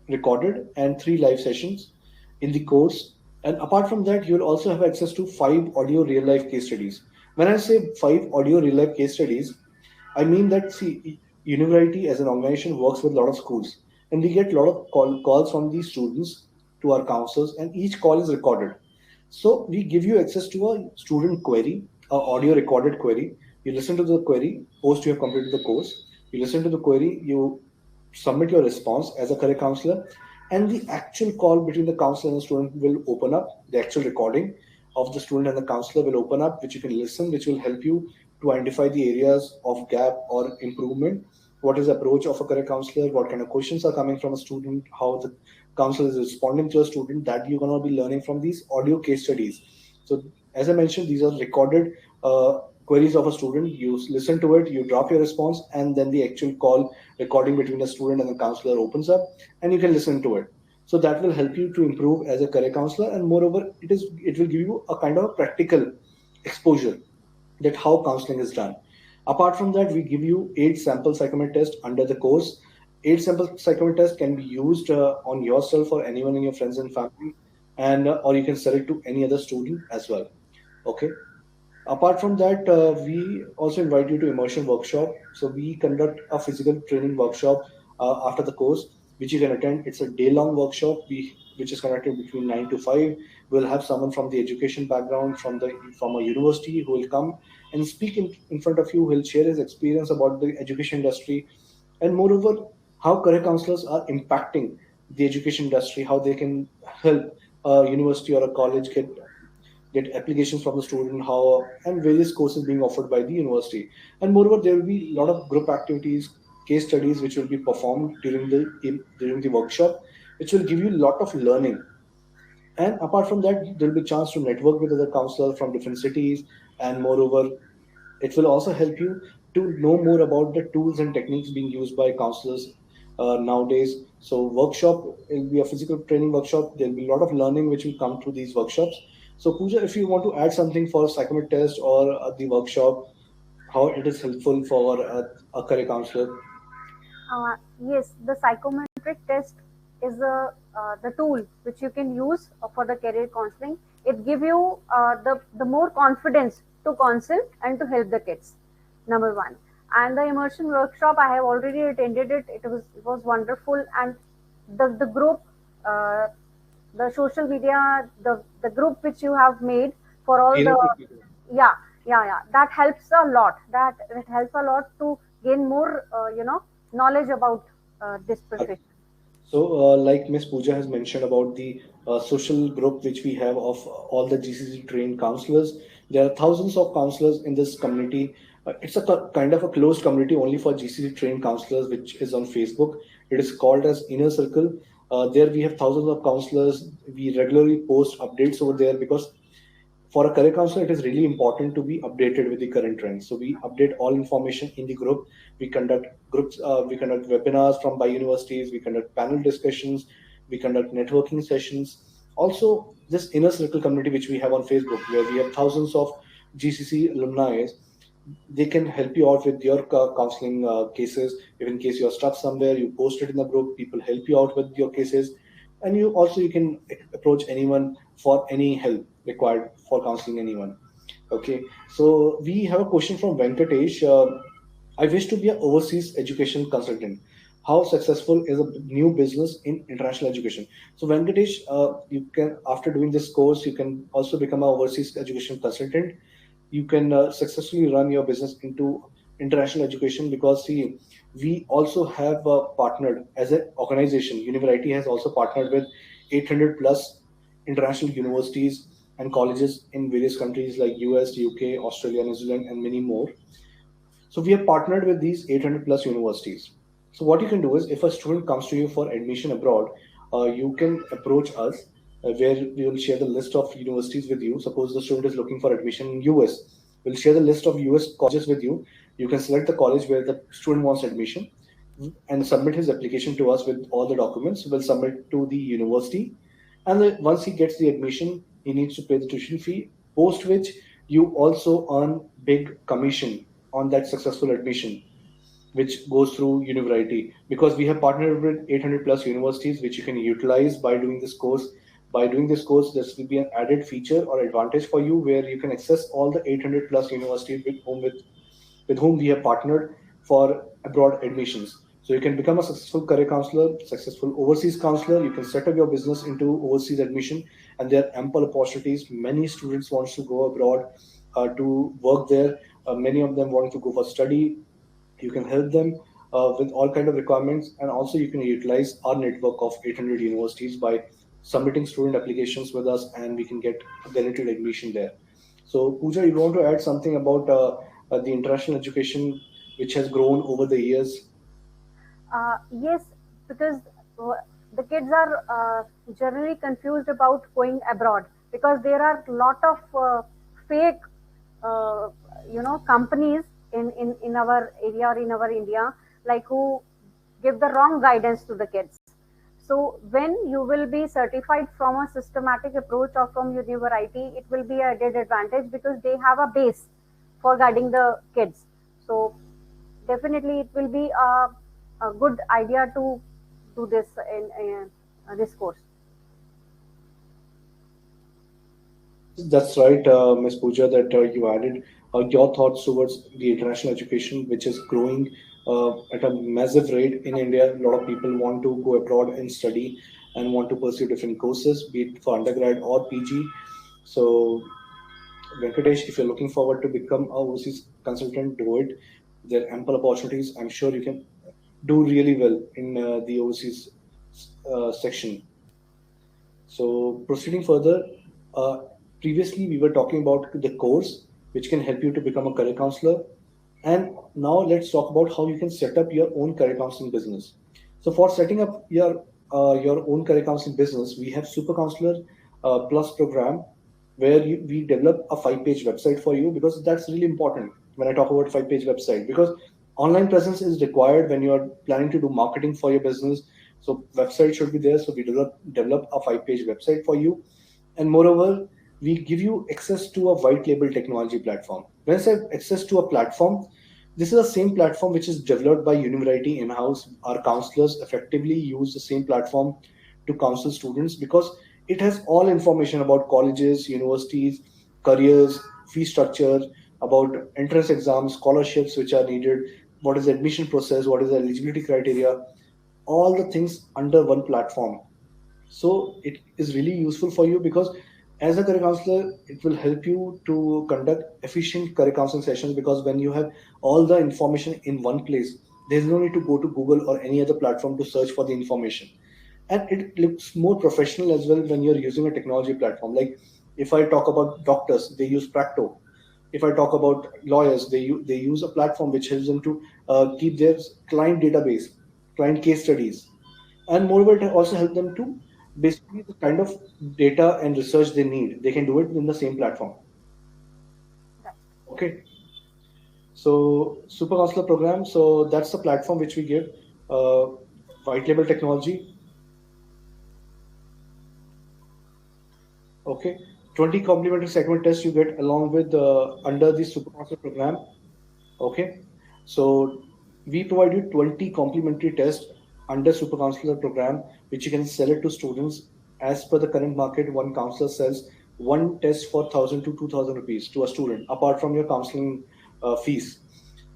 recorded and 3 live sessions in the course. And apart from that, you'll also have access to 5 audio real life case studies. When I say 5 audio real life case studies, I mean that, see, University as an organization works with a lot of schools, and we get a lot of calls from these students to our counselors, and each call is recorded. So we give you access to a student query, a audio recorded query. You listen to the query post you have completed the course. You listen to the query, you submit your response as a career counselor, and the actual call between the counselor and the student will open up. The actual recording of the student and the counselor will open up, which you can listen, which will help you to identify the areas of gap or improvement. What is the approach of a career counselor? What kind of questions are coming from a student? How the counselor is responding to a student? That you're going to be learning from these audio case studies. So, as I mentioned, these are recorded queries of a student. You listen to it, you drop your response, and then the actual call recording between the student and the counselor opens up, and you can listen to it. So that will help you to improve as a career counselor, and moreover, it will give you a kind of a practical exposure that how counseling is done. Apart from that, we give you 8 sample psychometric tests under the course. 8 sample psychometric tests can be used on yourself or anyone in your friends and family, and or you can sell it to any other student as well. Okay. Apart from that, we also invite you to immersion workshop. So we conduct a physical training workshop after the course, which you can attend. It's a day-long workshop, which is conducted between 9 to 5. We'll have someone from the education background, from a university, who will come and speak in front of you. Who'll share his experience about the education industry, and moreover, how career counselors are impacting the education industry, how they can help a university or a college get applications from the student, how and various courses being offered by the university. And moreover, there will be a lot of group activities, case studies, which will be performed during the workshop, which will give you a lot of learning. And apart from that, there will be a chance to network with other counselors from different cities. And moreover, it will also help you to know more about the tools and techniques being used by counselors nowadays. So, workshop will be a physical training workshop. There will be a lot of learning which will come through these workshops. So, Pooja, if you want to add something for psychometric test or the workshop, how it is helpful for a career counselor? Yes, the psychometric test is the tool which you can use for the career counseling. It give you the more confidence to counsel and to help the kids. Number one, and the immersion workshop I have already attended it. It was wonderful, and the group, uh, the social media, the group which you have made for all the, yeah, yeah, that helps a lot. That it helps a lot to gain more knowledge about this profession. So, like Miss Pooja has mentioned about the social group which we have of all the GCC trained counselors, there are thousands of counselors in this community. It's a kind of a closed community only for GCC trained counselors, which is on Facebook. It is called as Inner Circle. There we have thousands of counselors. We regularly post updates over there because for a career counselor, it is really important to be updated with the current trends. So we update all information in the group. We conduct we conduct webinars from by universities. We conduct panel discussions. We conduct networking sessions. Also, this inner circle community which we have on Facebook, where we have thousands of GCC alumni, they can help you out with your counseling cases. If in case you're stuck somewhere, you post it in the group. People help you out with your cases, and you can approach anyone for any help required for counseling anyone. Okay, so we have a question from Venkatesh. I wish to be an overseas education consultant. How successful is a new business in international education? So Venkatesh, you can, after doing this course, you can also become an overseas education consultant. You can successfully run your business into international education, because see, we also have partnered as an organization. University has also partnered with 800 plus international universities and colleges in various countries like US, UK, Australia, New Zealand, and many more. So we have partnered with these 800 plus universities. So what you can do is, if a student comes to you for admission abroad, you can approach us, where we will share the list of universities with you. Suppose the student is looking for admission in US, we'll share the list of US colleges with you. You can select the college where the student wants admission and submit his application to us with all the documents. We'll submit to the university, and then once he gets the admission, he needs to pay the tuition fee. Post which, you also earn big commission on that successful admission, which goes through University, because we have partnered with 800 plus universities, which you can utilize by doing this course. By doing this course, this will be an added feature or advantage for you, where you can access all the 800 plus universities with whom we have partnered for abroad admissions. So you can become a successful career counselor, successful overseas counselor. You can set up your business into overseas admission, and there are ample opportunities. Many students want to go abroad to work there. Many of them want to go for study. You can help them with all kind of requirements, and also you can utilize our network of 800 universities by submitting student applications with us, and we can get guaranteed admission there. So Pooja, you want to add something about the international education which has grown over the years? Yes, because uh, the kids are generally confused about going abroad because there are a lot of fake, uh, companies in our area or in our India, like who give the wrong guidance to the kids. So when you will be certified from a systematic approach or from university, it will be a added advantage because they have a base for guiding the kids. So definitely it will be a good idea to do this in this course. That's right, Ms. Pooja, that you added your thoughts towards the international education, which is growing at a massive rate in India. A lot of people want to go abroad and study and want to pursue different courses, be it for undergrad or PG. So, Venkatesh, if you're looking forward to become a overseas consultant, do it. There are ample opportunities. I'm sure you can do really well in the overseas section. So proceeding further, uh, previously we were talking about the course which can help you to become a career counselor, and now let's talk about how you can set up your own career counseling business. So for setting up your own career counseling business, we have Super Counselor Plus program where we develop a 5-page website for you, because that's really important when I talk about 5-page website, because online presence is required when you are planning to do marketing for your business. So website should be there. So we develop a 5-page website for you, and moreover, we give you access to a white label technology platform. When I say access to a platform, this is the same platform which is developed by University in-house. Our counselors effectively use the same platform to counsel students because it has all information about colleges, universities, careers, fee structure, about entrance exams, scholarships which are needed, what is the admission process, what is the eligibility criteria, all the things under one platform. So it is really useful for you because as a career counselor, it will help you to conduct efficient career counseling sessions, because when you have all the information in one place, there's no need to go to Google or any other platform to search for the information. And it looks more professional as well when you're using a technology platform. Like if I talk about doctors, they use Practo. If I talk about lawyers, they use a platform which helps them to keep their client database, client case studies, and moreover it also help them to basically the kind of data and research they need, they can do it in the same platform. Right. Okay, so Super Counselor program, so that's the platform which we give, uh, white label technology. Okay, 20 complimentary segment tests you get along with under the Super Counselor program. Okay, so we provide you 20 complimentary tests under Super Counselor program, which you can sell it to students. As per the current market, one counselor sells one test for 1,000 to 2,000 rupees to a student, apart from your counseling fees.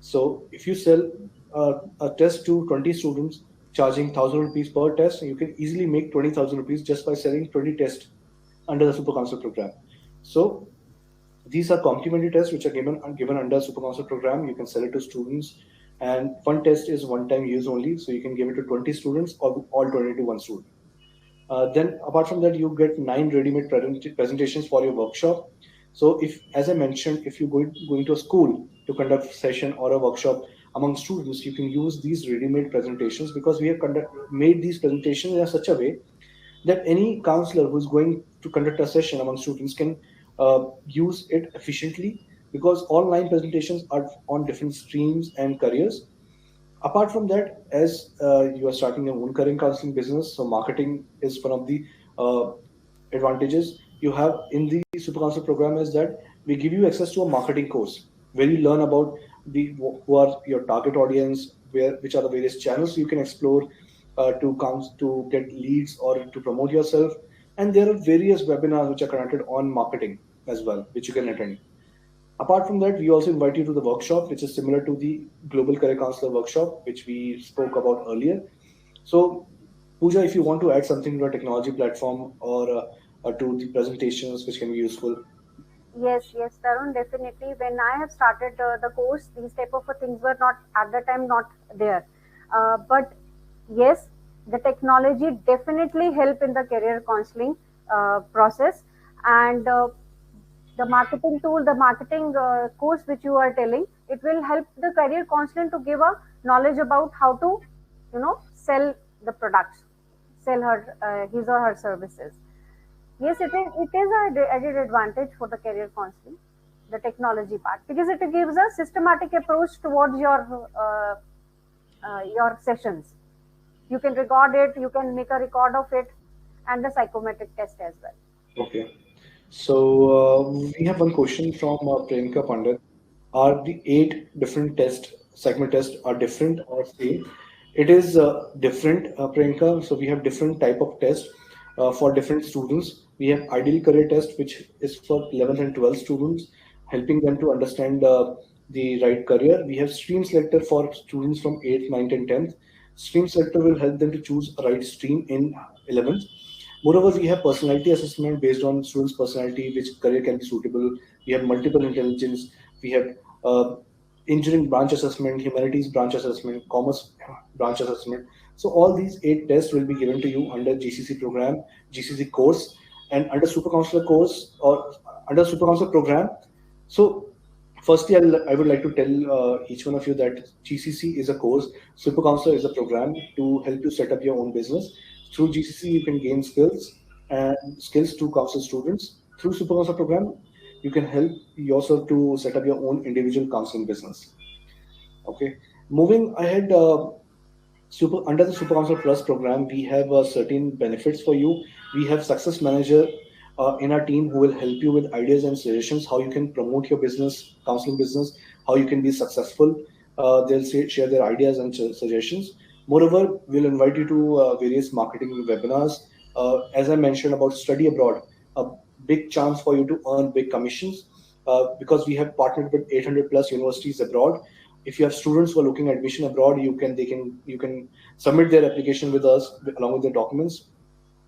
So if you sell a test to 20 students, charging 1,000 rupees per test, you can easily make 20,000 rupees just by selling 20 tests under the Super Counselor program. So these are complimentary tests which are given under Super Counsel program. You can sell it to students, and one test is one-time use only, so you can give it to 20 students or all 20 to one student. Then, apart from that, you get 9 ready-made presentations for your workshop. So, if, as I mentioned, if you going to a school to conduct a session or a workshop among students, you can use these ready-made presentations, because we have made these presentations in such a way that any counselor who's going to conduct a session among students can use it efficiently, because all 9 presentations are on different streams and careers. Apart from that, as you are starting your own career counseling business, so marketing is one of the uh, advantages you have in the Super Counsel program, is that we give you access to a marketing course where you learn about the who are your target audience, where which are the various channels you can explore to get leads or to promote yourself, and there are various webinars which are conducted on marketing as well, which you can attend. Apart from that, we also invite you to the workshop, which is similar to the Global Career Counselor workshop, which we spoke about earlier. So, Pooja, if you want to add something to our technology platform or to the presentations which can be useful. Yes, yes, Tarun, definitely. When I have started the course, these type of things were not at the time not there. But yes, the technology definitely help in the career counseling process, and the marketing tool, the marketing course which you are telling. It will help the career counselor to give a knowledge about how to, sell the products, sell her his or her services. Yes, it is a added advantage for the career counseling, the technology part, because it gives a systematic approach towards your sessions. You can record it, you can make a record of it, and the psychometric test as well. Okay. So we have one question from Priyanka Pandit. Are the eight different segment tests are different or same? It is different, Priyanka. So we have different type of test for different students. We have ideal career test, which is for 11th and 12th students, helping them to understand the right career. We have stream selector for students from 8th, 9th, and 10th. Stream selector will help them to choose a right stream in 11th. Moreover, we have personality assessment based on students' personality, which career can be suitable. We have multiple intelligence. We have uh, engineering branch assessment, humanities branch assessment, commerce branch assessment. So all these eight tests will be given to you under GCC program, GCC course, and under super counselor course or under super counselor program. So firstly, I would like to tell each one of you that GCC is a course, Super Counselor is a program to help you set up your own business. Through GCC, you can gain skills to counsel students. Through Super Counselor program, you can help yourself to set up your own individual counseling business. Okay, moving ahead, under the Super Counsel Plus program, we have certain benefits for you. We have success manager in our team who will help you with ideas and suggestions how you can promote your business, counseling business, how you can be successful. Share their ideas and suggestions. Moreover, we'll invite you to various marketing webinars. As I mentioned about study abroad, a big chance for you to earn big commissions because we have partnered with 800 plus universities abroad. If you have students who are looking at admission abroad, you can submit their application with us along with their documents.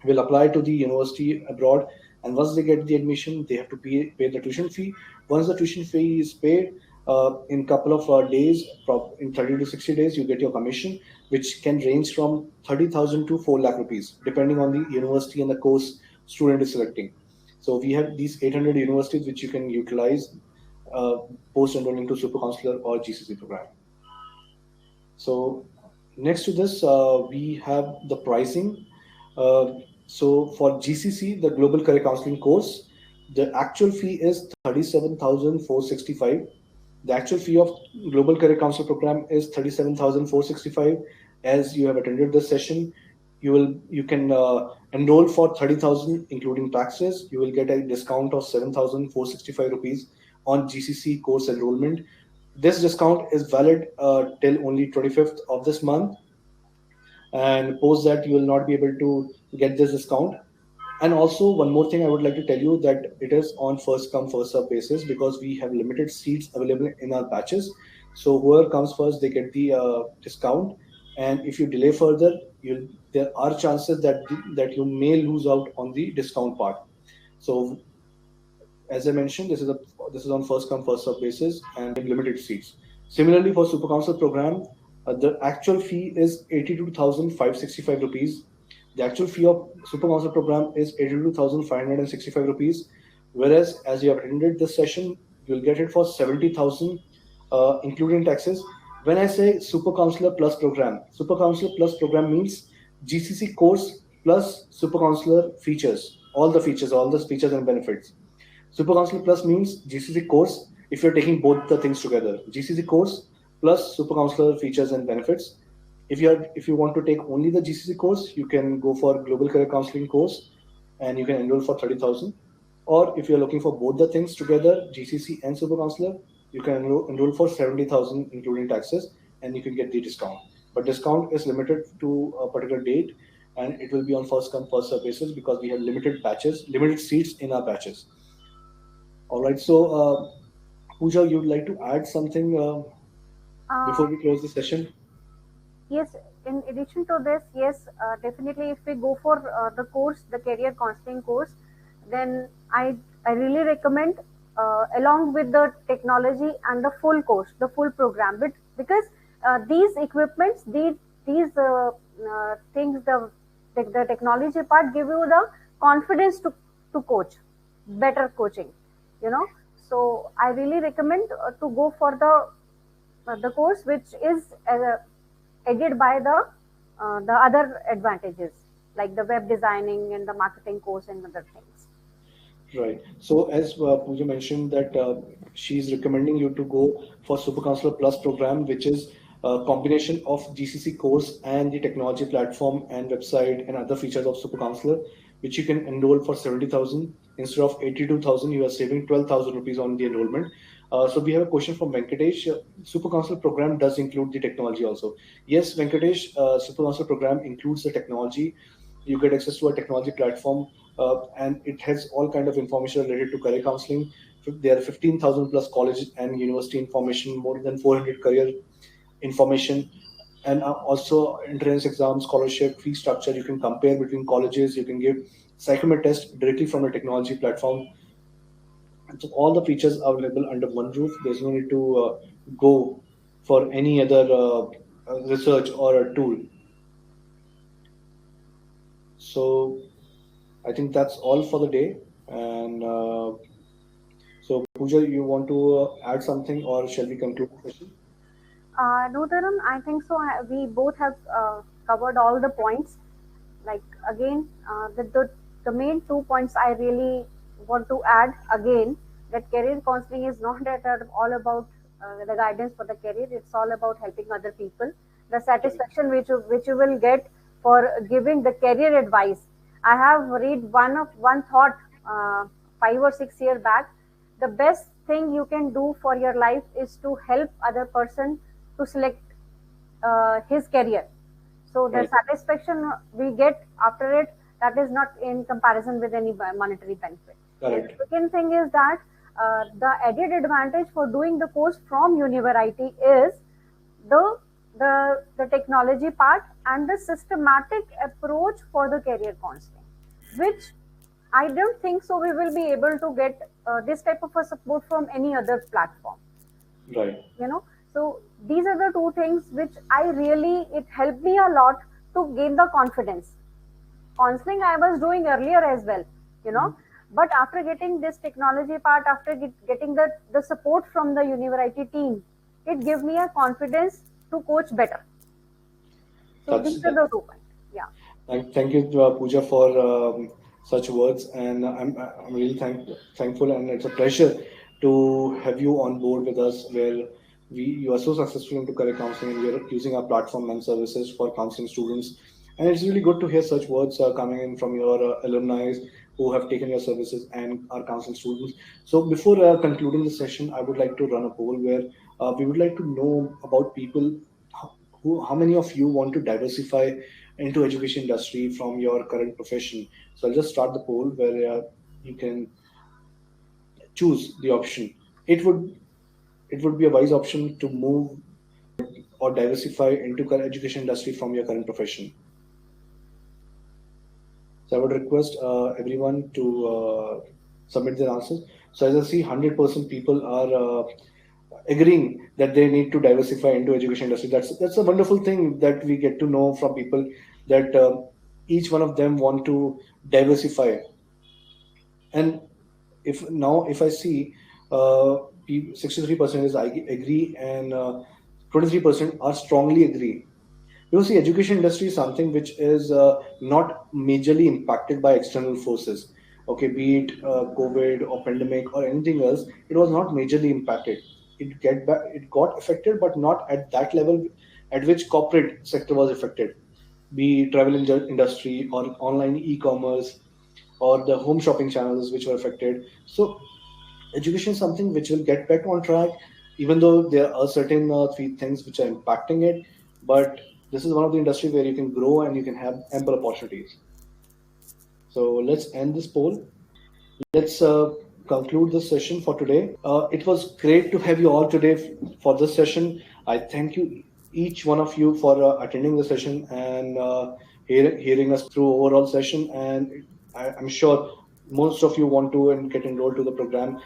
We'll apply to the university abroad, and once they get the admission, they have to pay the tuition fee. Once the tuition fee is paid, in couple of days, in 30 to 60 days, you get your commission, which can range from 30,000 to 4 lakh rupees, depending on the university and the course student is selecting. So we have these 800 universities which you can utilize uh, post enrolling to Super Counselor or GCC program. So next to this, we have the pricing. So for GCC, the Global Career Counseling course, the actual fee is 37,465. The actual fee of Global Career Counselor program is 37,465. As you have attended this session, you can enroll for 30,000 including taxes. You will get a discount of 7,465 rupees on GCC course enrollment. This discount is valid till only 25th of this month, and post that you will not be able to get this discount. And also one more thing I would like to tell you that it is on first come first serve basis because we have limited seats available in our batches. So whoever comes first, they get the discount. And if you delay further, there are chances that you may lose out on the discount part. So as I mentioned, this is on first come first serve basis, and we have limited seats. Similarly, for Super Council program, the actual fee is 82,565 rupees. The actual fee of Super Council program is 82,565 rupees. Whereas, as you have attended this session, you'll get it for 70,000, including taxes. When I say Super Counselor Plus program means GCC course plus Super Counselor features, all the features and benefits. Super Counselor Plus means GCC course if you're taking both the things together. GCC course plus Super Counselor features and benefits. If you want to take only the GCC course, you can go for Global Career Counseling course, and you can enroll for 30,000. Or if you're looking for both the things together, GCC and Super Counselor, you can enroll for 70,000 including taxes, and you can get the discount. But discount is limited to a particular date, and it will be on first come first serve basis because we have limited seats in our batches. All right. So, Pooja, you'd like to add something Uh, before we close the session? Yes, in addition to this, yes, definitely if we go for the course, the career counseling course, then I really recommend along with the technology and the full course, the full program, because these equipments, these things, the technology part give you the confidence to coach, better coaching, you know. So I really recommend to go for the the course which is aided by the other advantages like the web designing and the marketing course and other things. Right. So as Pooja mentioned that she's recommending you to go for Super Counselor Plus program, which is a combination of GCC course and the technology platform and website and other features of Super Counselor, which you can enroll for 70,000 instead of 82,000. You are saving 12,000 rupees on the enrollment. So we have a question from Venkatesh. Super Counselor program does include the technology also. Yes, Venkatesh, Super Counselor program includes the technology. You get access to a technology platform, and it has all kind of information related to career counseling. There are 15,000 plus college and university information, more than 400 career information, and also entrance exam, scholarship, fee structure. You can compare between colleges. You can give psychometric test directly from a technology platform. And so all the features are available under one roof. There's no need to go for any other research or a tool. So I think that's all for the day. And so, Pooja, you want to add something, or shall we conclude the session? No, Tarun, I think so. We both have covered all the points. Like again, the main 2 points I really want to add again, that career counseling is not at all about the guidance for the career. It's all about helping other people. The Correct. satisfaction which you will get for giving the career advice. I have read one thought 5 or 6 years back. The best thing you can do for your life is to help other person to select his career. So the Right. satisfaction we get after it, that is not in comparison with any monetary benefit. And Correct. second thing is that the added advantage for doing the course from university is the the technology part and the systematic approach for the career counseling, which I don't think so we will be able to get this type of a support from any other platform. Right. you know so these are the two things which I really, it helped me a lot to gain the confidence. Counseling I was doing earlier as well, you know but after getting this technology part, after getting the support from the university team, it gave me a confidence to coach better. So That's these are that. the 2 points. Yeah. Thank you, Pooja, for such words, and I'm really thankful, and it's a pleasure to have you on board with us. Where you are so successful into career counseling, and we are using our platform and services for counseling students, and it's really good to hear such words coming in from your alumni who have taken your services and are counseling students. So before concluding the session, I would like to run a poll where we would like to know about people how many of you want to diversify into education industry from your current profession. So I'll just start the poll where you can choose the option. It would be a wise option to move or diversify into education industry from your current profession. So I would request everyone to submit their answers. So as I see, 100% people are agreeing that they need to diversify into education industry. That's a wonderful thing that we get to know from people, that each one of them want to diversify. And if I see, 63% is I agree, and 23% are strongly agree. You see, education industry is something which is not majorly impacted by external forces. Okay, be it COVID or pandemic or anything else, it was not majorly impacted. It got affected, but not at that level at which corporate sector was affected. Be it travel industry or online e-commerce or the home shopping channels which were affected. So education is something which will get back on track, even though there are certain three things which are impacting it. But this is one of the industry where you can grow and you can have ample opportunities. So let's end this poll. Let's conclude this session for today. It was great to have you all today for this session. I thank you, each one of you, for attending the session and hearing us through overall session. And I'm sure most of you want to and get enrolled to the program.